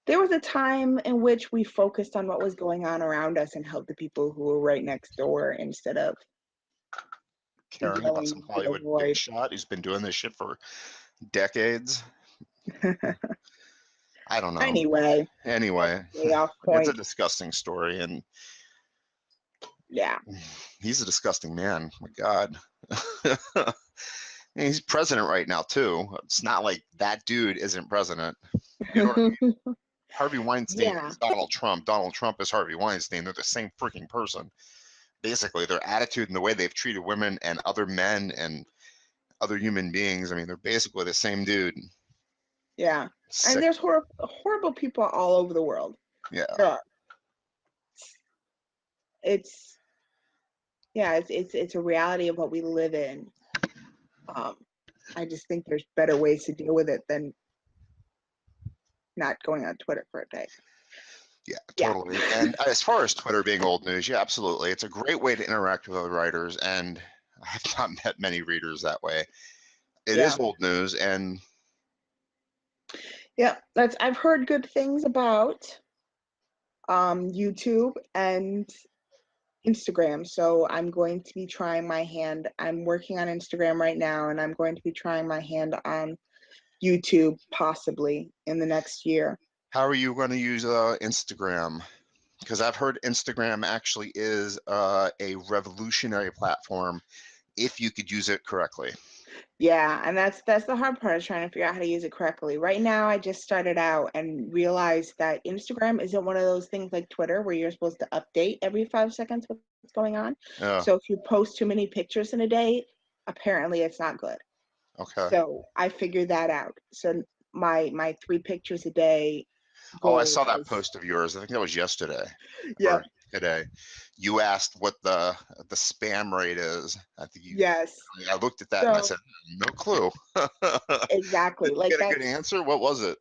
there was a time in which we focused on what was going on around us and helped the people who were right next door instead of Caring about some yelling to the Hollywood big void. shot who's been doing this shit for decades. I don't know. Anyway, way off It's a point. disgusting story, and Yeah. he's a disgusting man. My God. He's president right now too. It's not like that dude isn't president. You know what I mean? Harvey Weinstein Yeah. is Donald Trump. Donald Trump is Harvey Weinstein. They're the same freaking person. Basically, their attitude and the way they've treated women and other men and other human beings. I mean, they're basically the same dude. Yeah. Sick. And there's horrible people all over the world. Yeah. There are. It's Yeah, it's a reality of what we live in. I just think there's better ways to deal with it than not going on Twitter for a day. Yeah, Yeah. totally. And as far as Twitter being old news, yeah, absolutely. It's a great way to interact with other writers, and I've not met many readers that way. It Yeah. is old news, and Yeah, I've heard good things about YouTube and Instagram. So I'm going to be trying my hand. I'm working on Instagram right now, and I'm going to be trying my hand on YouTube possibly in the next year. how are you going to use Instagram? Because I've heard Instagram actually is a revolutionary platform if you could use it correctly. Yeah, and that's the hard part, is trying to figure out how to use it correctly. Right now, I just started out and realized that Instagram isn't one of those things like Twitter where you're supposed to update every 5 seconds what's going on. Yeah. So if you post too many pictures in a day, apparently it's not good. Okay. So I figured that out. So my 3 pictures a day Oh, I goal saw that is, post of yours. I think that was yesterday yep, or today. You asked what the spam rate is. I think yes. I looked at that and I So said, no clue. exactly, Did you like get a good that's answer? What was it?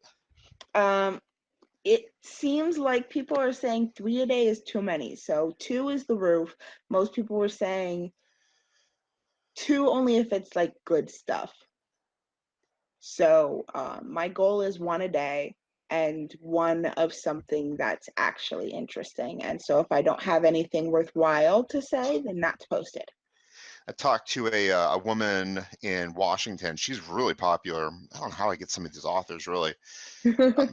um it seems like people are saying 3 a day is too many. So 2 is the roof. Most people were saying 2 only if it's like good stuff. So my goal is 1 a day and one of something that's actually interesting. And so if I don't have anything worthwhile to say, then not to post it. I talked to a woman in Washington. She's really popular. I don't know how I get some of these authors, really.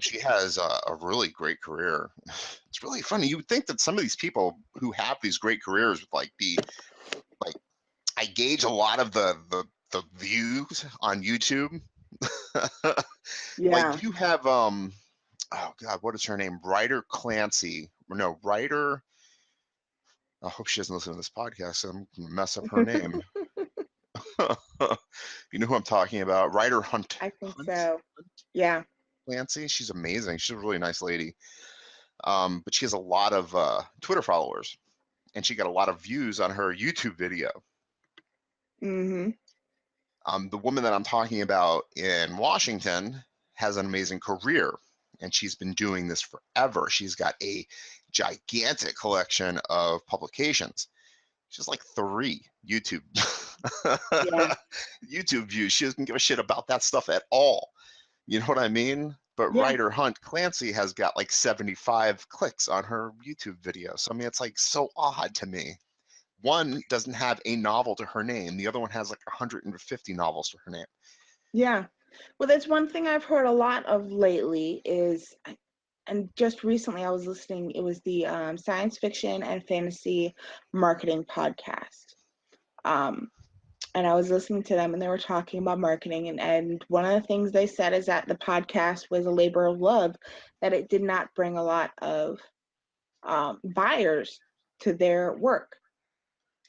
She has a really great career. It's really funny. You would think that some of these people who have these great careers would like be like, I gauge a lot of the views on YouTube. Yeah. Like you have oh God, what is her name? Ryder Clancy. No, Ryder. I hope she doesn't listen to this podcast. So I'm gonna mess up her name. You know who I'm talking about? Ryder Hunt. I think so. Yeah. Clancy. She's amazing. She's a really nice lady. But she has a lot of Twitter followers, and she got a lot of views on her YouTube video. Mm-hmm. The woman that I'm talking about in Washington has an amazing career, and she's been doing this forever. She's got a gigantic collection of publications. She's like 3 YouTube Yeah. YouTube views. She doesn't give a shit about that stuff at all. You know what I mean? But Yeah. Ryder Hunt Clancy has got like 75 clicks on her YouTube video. So I mean, it's like so odd to me. One doesn't have a novel to her name. The other one has like 150 novels to her name. Yeah. Well, that's one thing I've heard a lot of lately is, and just recently I was listening, it was the science fiction and fantasy marketing podcast. Um, and I was listening to them and they were talking about marketing. And one of the things they said is that the podcast was a labor of love, that it did not bring a lot of buyers to their work.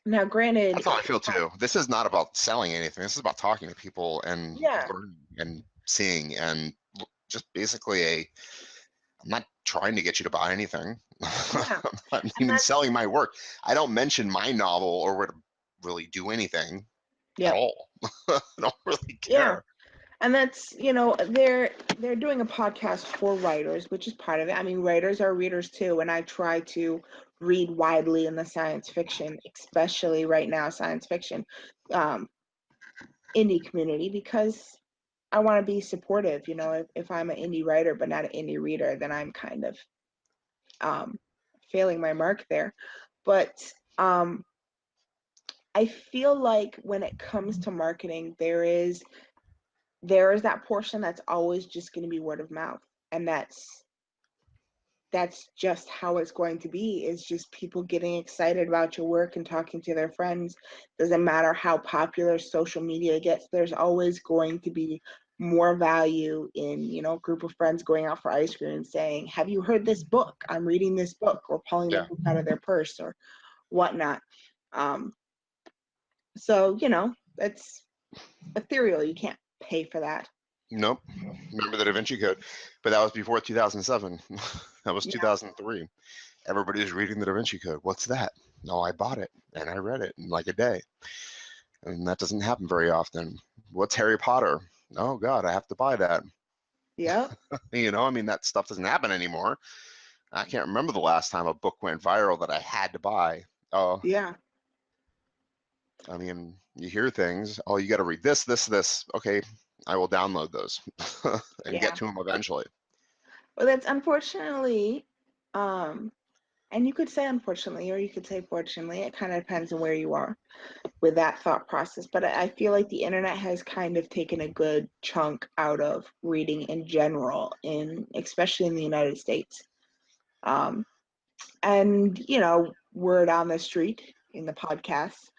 Now, granted, That's how I feel too. This is not about selling anything. This is about talking to people and yeah, learning and seeing and just basically I'm not trying to get you to buy anything. yeah. I'm not And even that's, selling my work. I don't mention my novel or where to really do anything at yeah, all. I don't really yeah. care. And that's, they're doing a podcast for writers, which is part of it. I mean, writers are readers too, and I try to read widely in the science fiction, especially right now, science fiction, um, indie community, because I want to be supportive. If I'm an indie writer but not an indie reader, then I'm kind of um, failing my mark there. But I feel like when it comes to marketing, there is that portion that's always just going to be word of mouth, and that's just how it's going to be. It's just people getting excited about your work and talking to their friends. Doesn't matter how popular social media gets, there's always going to be more value in a group of friends going out for ice cream and saying, have you heard this book? I'm reading this book, or pulling the Yeah. book out of their purse or whatnot. So it's ethereal. You can't pay for that. Nope. Remember the Da Vinci Code, but that was before 2007. That was Yeah. 2003. Everybody was reading the Da Vinci Code. What's that? No, I bought it and I read it in like a day. And that doesn't happen very often. What's Harry Potter? Oh God, I have to buy that. Yep. I mean, that stuff doesn't happen anymore. I can't remember the last time a book went viral that I had to buy. Oh, Yeah. I mean, you hear things. Oh, you got to read this, this, this. Okay, I will download those and get Yeah. to them eventually. Well, that's unfortunately, um, and you could say unfortunately, or you could say fortunately. It kind of depends on where you are with that thought process. But I feel like the internet has kind of taken a good chunk out of reading in general, especially in the United States. Um, and word on the street in the podcast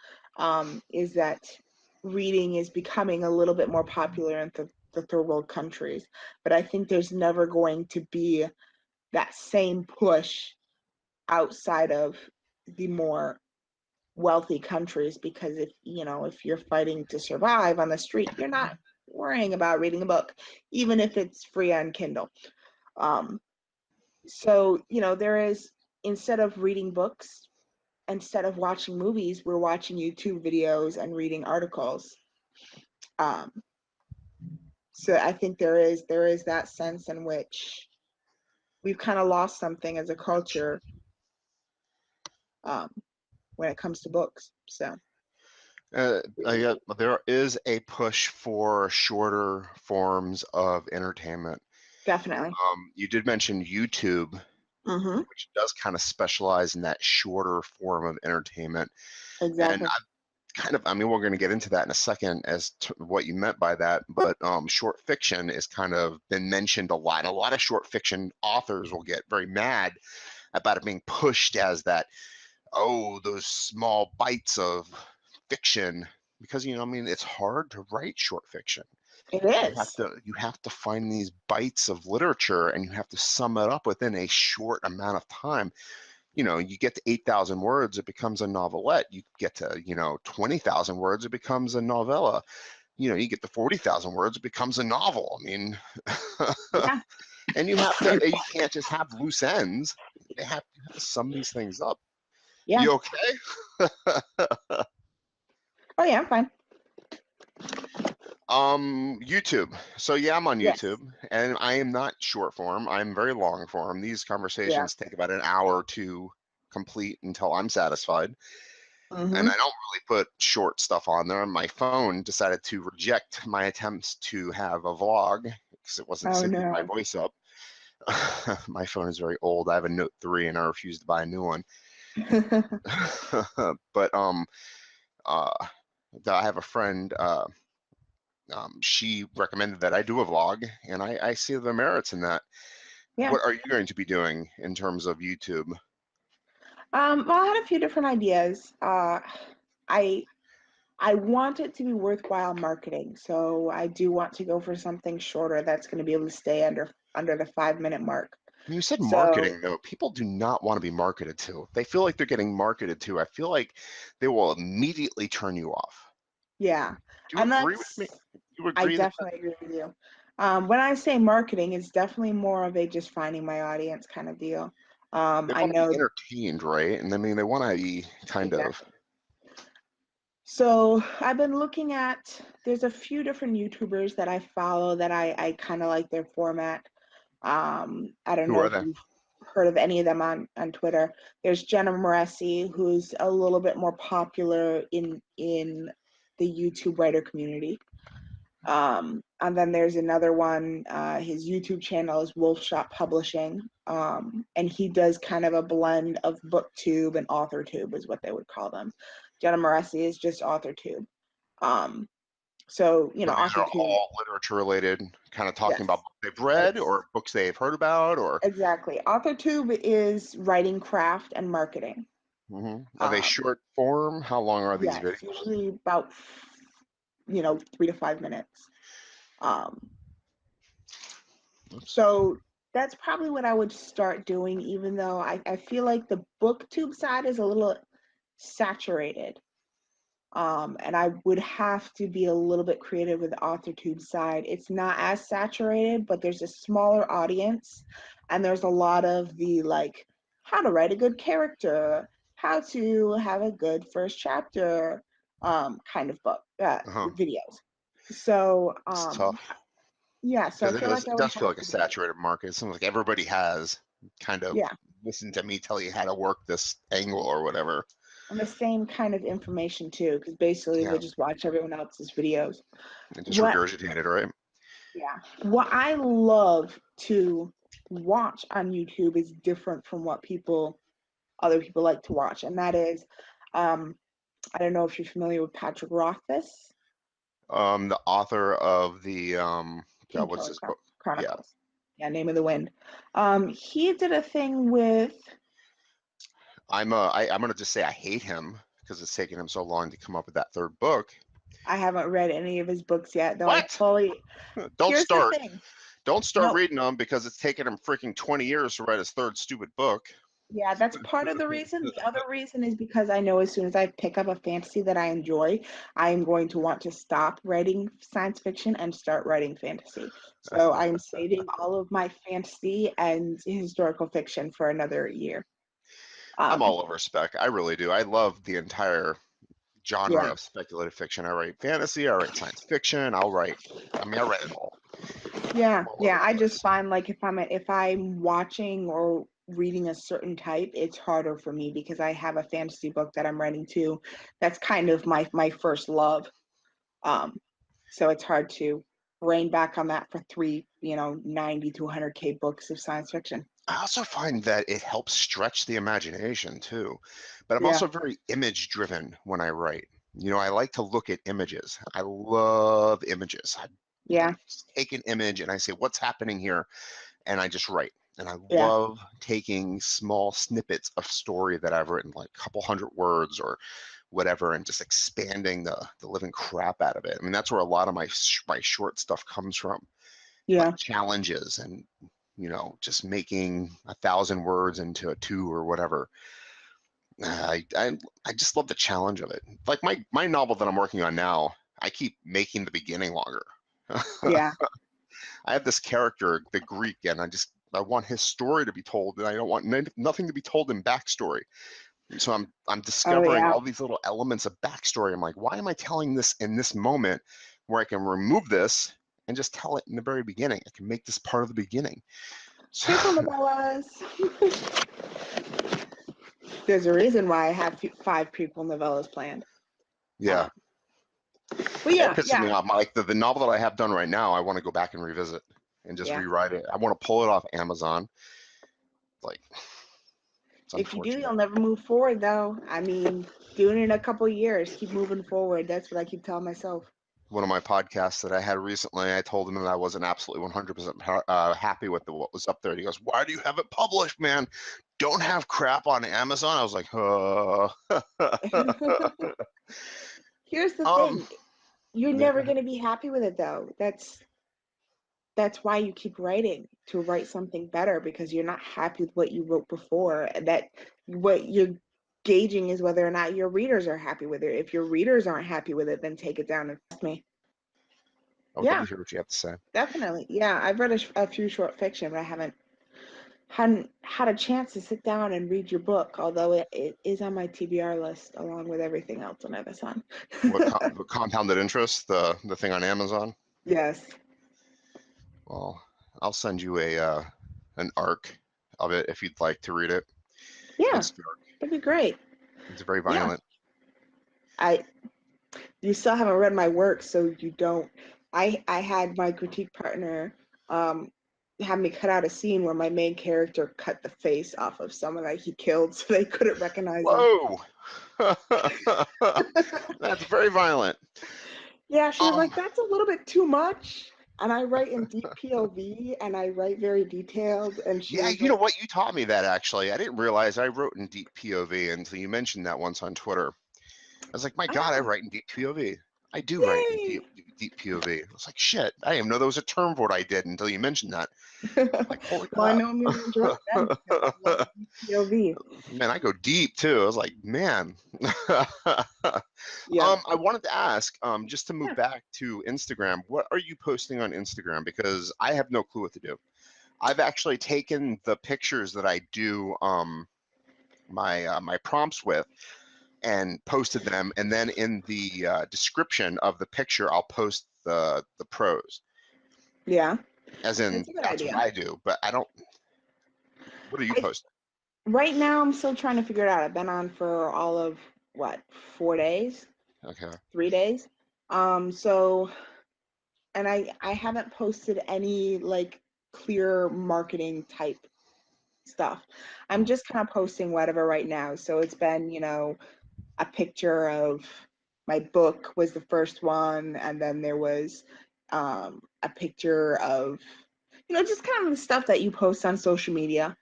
is that reading is becoming a little bit more popular in the third world countries. But I think there's never going to be that same push outside of the more wealthy countries, because if you're fighting to survive on the street, you're not worrying about reading a book, even if it's free on Kindle. um, so there is, instead of reading books, instead of watching movies, we're watching YouTube videos and reading articles. um, so I think there is that sense in which we've kind of lost something as a culture, um, when it comes to books. So There is a push for shorter forms of entertainment. definitely. You did mention YouTube, Mm-hmm. which does kind of specialize in that shorter form of entertainment. And Exactly. I mean, we're going to get into that in a second as to what you meant by that, but short fiction is kind of been mentioned a lot. A lot of short fiction authors will get very mad about it being pushed as that, oh, those small bites of fiction, because I mean, it's hard to write short fiction. It is. You have to find these bites of literature and you have to sum it up within a short amount of time. You get to 8,000 words, it becomes a novelette. You get to 20,000 words, it becomes a novella. You get to 40,000 words, it becomes a novel. I mean, Yeah. and you can't just have loose ends. You have to sum these things up. Yeah. You okay? Oh yeah, I'm fine. YouTube. So yeah, I'm on Yes. YouTube, and I am not short form. I'm very long form. These Yeah. conversations take about an hour to complete until I'm satisfied. And Mm-hmm. I don't really put short stuff on there. My phone decided to reject my attempts to have a vlog because it wasn't Oh syncing my no. voice up. My phone is very old. I have a Note 3 and I refuse to buy a new one. But uh, I have a friend. She recommended that I do a vlog, and I see the merits in that. Yeah. What are you going to be doing in terms of YouTube? Well, I had a few different ideas. I I want it to be worthwhile marketing, so I do want to go for something shorter that's going to be able to stay under the 5 minute mark. You said So marketing, though. People do not want to be marketed to. They feel like they're getting marketed to. I feel like they will immediately turn you off. yeah, Do you and agree with me? You I agree that definitely agree with you. When I say marketing, it's definitely more of a just finding my audience kind of deal. they I want to be know. entertained, right? And I mean, they want to be kind of. Exactly. So I've been looking at, there's a few different YouTubers that I follow that I kind of like their format. I don't Who know are if they? you've heard of any of them on Twitter. There's Jenna Moreci, who's a little bit more popular in the YouTube writer community. And then there's another one, his YouTube channel is Wolf Shop Publishing. And he does kind of a blend of booktube and authortube is what they would call them. Jenna Moreci is just authortube. Um, so, So these are authortube, all literature related, kind of talking yes, about books they've it read is. or books they've heard about, or Exactly. AuthorTube is writing craft and marketing. are they Um, short form? How long are these yes, videos? usually about 3 to 5 minutes. Um, Oops. so that's probably what I would start doing, even though I feel like the booktube side is a little saturated. And I would have to be a little bit creative with the AuthorTube side. It's not as saturated, but there's a smaller audience, and there's a lot of the like how to write a good character, how to have a good first chapter kind of book Uh-huh. videos. So It's tough yeah, so I because feel like I it would does feel have like a to do it. saturated market. It seems like everybody has kind of Yeah, listen to me tell you how to work this angle or whatever. and the same kind of information too, because basically Yeah, they just watch everyone else's videos. and just What regurgitate it, right? Yeah. What I love to watch on YouTube is different from what other people like to watch. And that is, I don't know if you're familiar with Patrick Rothfuss, The author of the God, King what's Killer this book? Yeah, Chronicles. Yeah, Name of the Wind. He did a thing with, I'm gonna just say I hate him because it's taken him so long to come up with that third book. I haven't read any of his books yet, though What? Don't here's the start. thing. Don't start No, reading them because it's taken him freaking 20 years to write his third stupid book. yeah, that's part of the reason. The other reason is because I know as soon as I pick up a fantasy that I enjoy, I am going to want to stop writing science fiction and start writing fantasy. So I'm saving all of my fantasy and historical fiction for another year. I'm Um, all over spec. I really do. I love the entire genre yeah, of speculative fiction. I write fantasy, I write science fiction, I write I write it all. yeah, I'm all over yeah. the I just place. find like if I'm watching or reading a certain type, it's harder for me because I have a fantasy book that I'm writing to. That's kind of my first love. Um, so it's hard to rein back on that for three, 90 to 100K books of science fiction. I also find that it helps stretch the imagination too. But I'm Yeah, also very image driven when I write. I like to look at images. I love images. I yeah, like just take an image and I say, what's happening here? And I just write. And I yeah, love taking small snippets of story that I've written, like a couple hundred words or whatever, and just expanding the living crap out of it. I mean, that's where a lot of my short stuff comes from, like yeah. challenges and just making 1,000 words into a two or whatever. I just love the challenge of it. Like my novel that I'm working on now, I keep making the beginning longer. Yeah. I have this character, the Greek, and I want his story to be told, and I don't want nothing to be told in backstory. And so I'm Oh, discovering yeah. all these little elements of backstory. I'm like, why am I telling this in this moment where I can remove this and just tell it in the very beginning? I can make this part of the beginning. So, Prequel novellas. There's a reason why I have five prequel novellas planned. yeah, But it yeah, pisses me yeah, off. Like the novel that I have done right now, I want to go back and revisit and just yeah. rewrite it. I want to pull it off Amazon. Like, it's If you do, unfortunate. you'll never move forward, though. I mean, doing it in a couple years, keep moving forward. That's what I keep telling myself. One of my podcasts that I had recently, I told him that I wasn't absolutely 100% happy with what was up there. And he goes, "Why do you have it published, man? Don't have crap on Amazon." I was like, Here's the um, thing. You're never yeah. going to be happy with it, though. That's why you keep writing, to write something better, because you're not happy with what you wrote before. And that what you're gauging is whether or not your readers are happy with it. If your readers aren't happy with it, then take it down and trust me. I would love Yeah, to hear what you have to say. definitely. Yeah, I've read a few short fiction, but I hadn't had a chance to sit down and read your book, although it is on my TBR list along with everything else on Amazon. The compounded interest, the thing on Amazon. Yes. Well, I'll send you an arc of it if you'd like to read it. Yeah, It's dark. that'd be great. It's very Yeah. violent. I You still haven't read my work, so you don't. I had my critique partner have me cut out a scene where my main character cut the face off of someone that he killed, so they couldn't recognize him. Whoa, that's very violent. Yeah, she was Um, like, "That's a little bit too much." And I write in deep POV, and I write very detailed. And she yeah, was you know like, what? You taught me that actually. I didn't realize I wrote in deep POV until you mentioned that once on Twitter. I was like, my God, I "Ah, write in deep POV. I do write in yay!" deep POV. I was like, shit, I didn't even know there was a term for what I did until you mentioned that. Like, holy Well, I crap. know I'm gonna enjoy it then because I love deep POV. Man, I go deep too. I was like, man. Yeah, I wanted to ask, just to move yeah. back to Instagram, what are you posting on Instagram? Because I have no clue what to do. I've actually taken the pictures that I do my prompts with, and posted them, and then in the description of the picture I'll post the prose, Yeah, as in that's a good that's what idea. I do. But I don't, what are you I, posting? right now, I'm still trying to figure it out. I've been on for all of what, 4 days, Okay. 3 days. So, and I haven't posted any like clear marketing type stuff. I'm just kind of posting whatever right now. So it's been, a picture of my book was the first one, and then there was a picture of, just kind of the stuff that you post on social media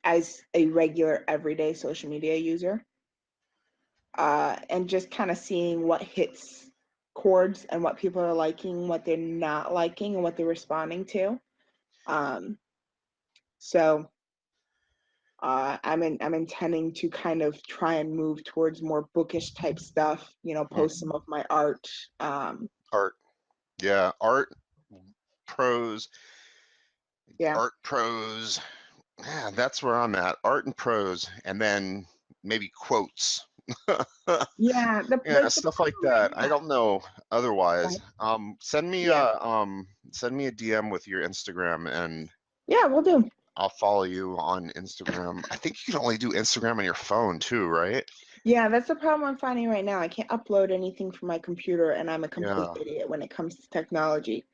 as a regular everyday social media user, and just kind of seeing what hits chords and what people are liking, what they're not liking, and what they're responding to. Um, so I'm intending to kind of try and move towards more bookish type stuff. Post some of my art. Art. Yeah, prose, Yeah, art, prose. Yeah, that's where I'm at. Art and prose, and then maybe quotes. yeah. Yeah, The stuff like problem right that. I now. don't know otherwise. Yeah, Send me a DM with your Instagram, and yeah, we'll do. I'll follow you on Instagram. I think you can only do Instagram on your phone too, right? Yeah, that's the problem I'm finding right now. I can't upload anything from my computer, and I'm a complete Yeah, idiot when it comes to technology,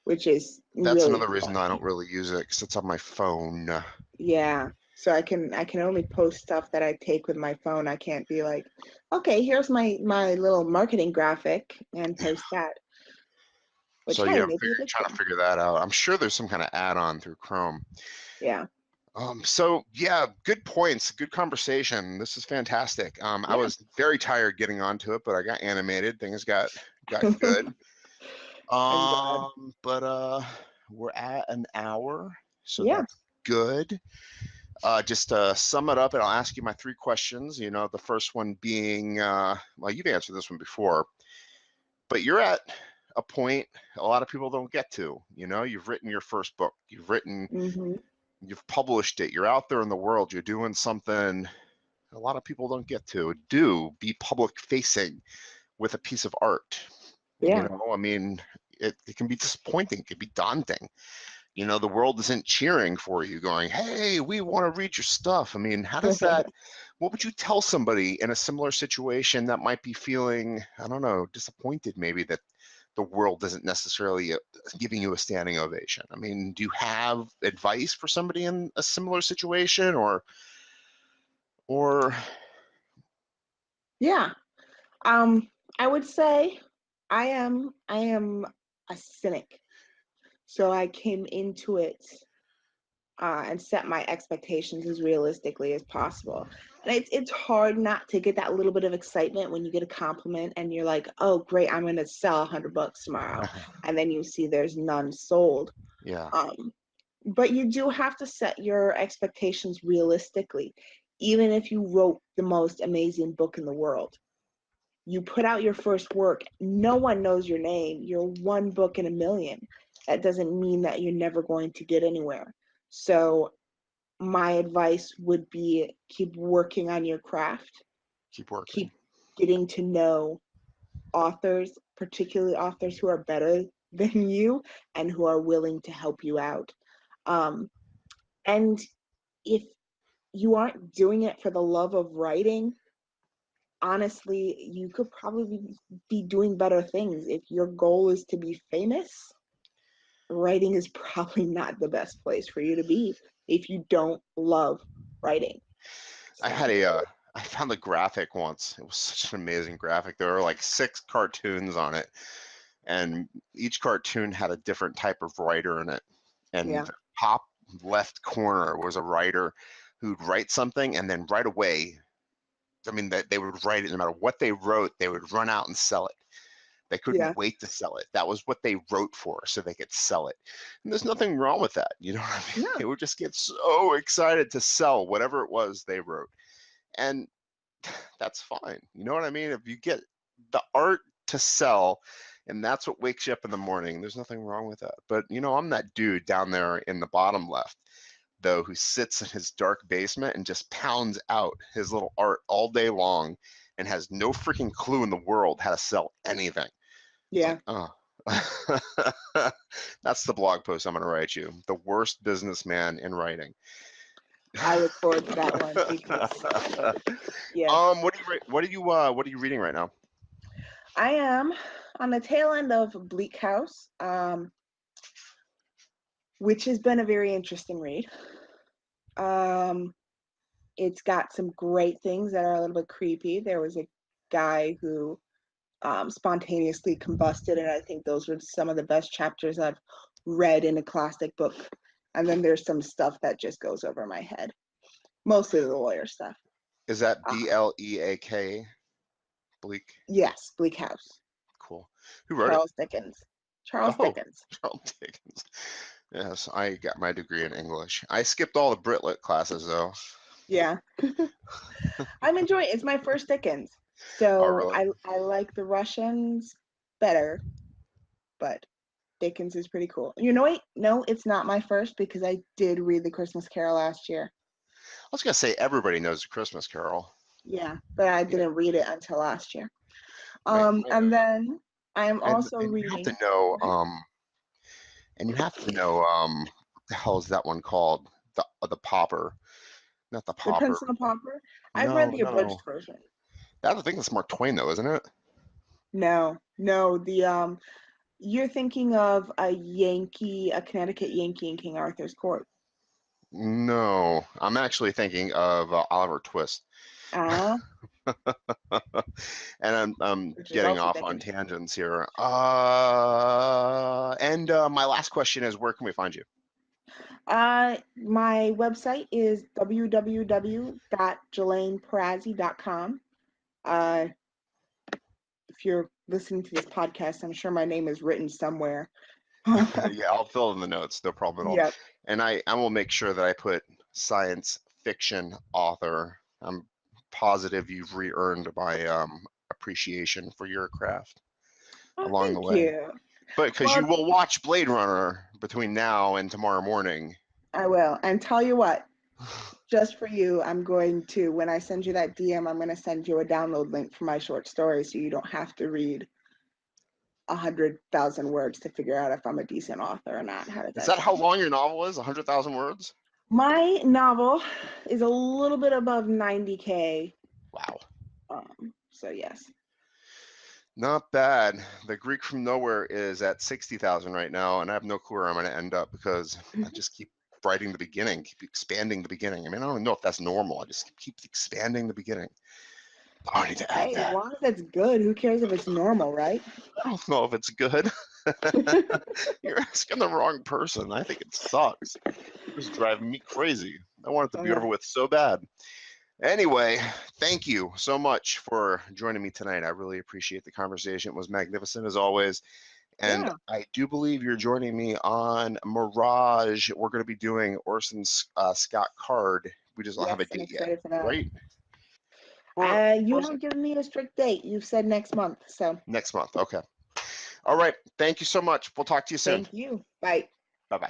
which is that's really another reason I don't frustrating. really use it, because it's on my phone. Yeah. So I can only post stuff that I take with my phone. I can't be like, okay, here's my little marketing graphic and post that. Which, So hey, yeah, maybe it looks trying to good. figure that out. I'm sure there's some kind of add-on through Chrome. Yeah. So yeah, good points, good conversation. This is fantastic. I Yeah. was very tired getting onto it, but I got animated. Things got good. I'm glad. But we're at an hour, so Yeah. that's good. Just to sum it up, and I'll ask you my 3 questions. The first one being, well, you've answered this one before, but you're at a point a lot of people don't get to. You've written your first book. Hmm. You've published it. You're out there in the world. You're doing something a lot of people don't get to do, be public facing with a piece of art. Yeah. I mean, it can be disappointing, it can be daunting. The world isn't cheering for you, going, hey, we want to read your stuff. I mean, what would you tell somebody in a similar situation that might be feeling, I don't know, disappointed maybe that the world isn't necessarily giving you a standing ovation? I mean, do you have advice for somebody in a similar situation, or Yeah. I would say I am a cynic. So I came into it and set my expectations as realistically as possible. And it's hard not to get that little bit of excitement when you get a compliment and you're like, oh great, I'm gonna sell $100 tomorrow. And then you see there's none sold. yeah, Um, but you do have to set your expectations realistically. Even if you wrote the most amazing book in the world, you put out your first work, no one knows your name. You're one book in a million. That doesn't mean that you're never going to get anywhere. So my advice would be keep working on your craft, keep working. keep getting to know authors, particularly authors who are better than you and who are willing to help you out. Um, and if you aren't doing it for the love of writing, honestly, you could probably be doing better things. If your goal is to be famous, writing is probably not the best place for you to be if you don't love writing. I So, had I found the graphic once. It was such an amazing graphic. There were like 6 cartoons on it, and each cartoon had a different type of writer in it. And yeah, the top left corner was a writer who'd write something, and then right away, I mean, that they would write it no matter what they wrote, they would run out and sell it. They yeah, couldn't wait to sell it. That was what they wrote for, so they could sell it. And there's nothing wrong with that. You know what I mean? no, They would just get so excited to sell whatever it was they wrote. And that's fine. You know what I mean? If you get the art to sell and that's what wakes you up in the morning, there's nothing wrong with that. But I'm that dude down there in the bottom left. though, who sits in his dark basement and just pounds out his little art all day long and has no freaking clue in the world how to sell anything. It's Yeah. like, oh. That's the blog post I'm going to write you. The worst businessman in writing. I look forward to that one because yeah. What are you reading right now? I am on the tail end of Bleak House, which has been a very interesting read. It's got some great things that are a little bit creepy. There was a guy who spontaneously combusted, and I think those were some of the best chapters I've read in a classic book. And then there's some stuff that just goes over my head, mostly the lawyer stuff. Is that Bleak? Bleak? Yes, Bleak House. Cool. Who wrote Charles Dickens. Charles Dickens. Charles Dickens. Yes, I got my degree in English. I skipped all the Brit-Lit classes, though. Yeah. I'm enjoying it. It's my first Dickens. Oh, So really? I like the Russians better, but Dickens is pretty cool. You know what? No, it's not my first because I did read The Christmas Carol last year. I was going to say everybody knows The Christmas Carol. Yeah, but I You know, didn't read it until last year. my, And then I'm and also you have to reading. know, what the hell is that one called? The Pauper. Not the The Pauper. Prince and the Pauper. I've read No, the no. abridged version. I think that's Mark Twain, though, isn't it? No, no, the you're thinking of a Connecticut Yankee in King Arthur's Court. No, I'm actually thinking of Oliver Twist. Ah, And I'm which is getting also off on Dickens. tangents here. And my last question is, where can we find you? My website is www.JelanePurrazzi.com. If you're listening to this podcast, I'm sure my name is written somewhere. Yeah, I'll fill in the notes, no problem at all. Yep. And I will make sure that I put science fiction author. I'm positive you've re-earned my appreciation for your craft Oh, along the thank way. you. But because Well, you will watch Blade Runner between now and tomorrow morning. I will. And tell you what, just for you, I'm going to, when I send you that DM, I'm going to send you a download link for my short story so you don't have to read 100,000 words to figure out if I'm a decent author or not. How does Is that that how sound? long your novel is? 100,000 words? My novel is a little bit above 90K. Wow. So yes. Not bad. The Greek from Nowhere is at 60,000 right now, and I have no clue where I'm going to end up because I just keep writing the beginning, keep expanding the beginning. I mean, I don't know if that's normal. I just keep expanding the beginning. Oh, I need to add Hey, as that. long as it's good, who cares if it's normal, right? I don't know if it's good. You're asking the wrong person. I think it sucks. It's driving me crazy. I want it to be over with so bad. Anyway, thank you so much for joining me tonight. I really appreciate the conversation. It was magnificent as always. And Yeah. I do believe you're joining me on Mirage. We're going to be doing Orson Scott Card. We just don't have a Yes, I'm date yet, excited for that. right? You haven't given me a strict date. You've said next month, so. Next month. Okay. All right. Thank you so much. We'll talk to you soon. Thank you. Bye. Bye-bye.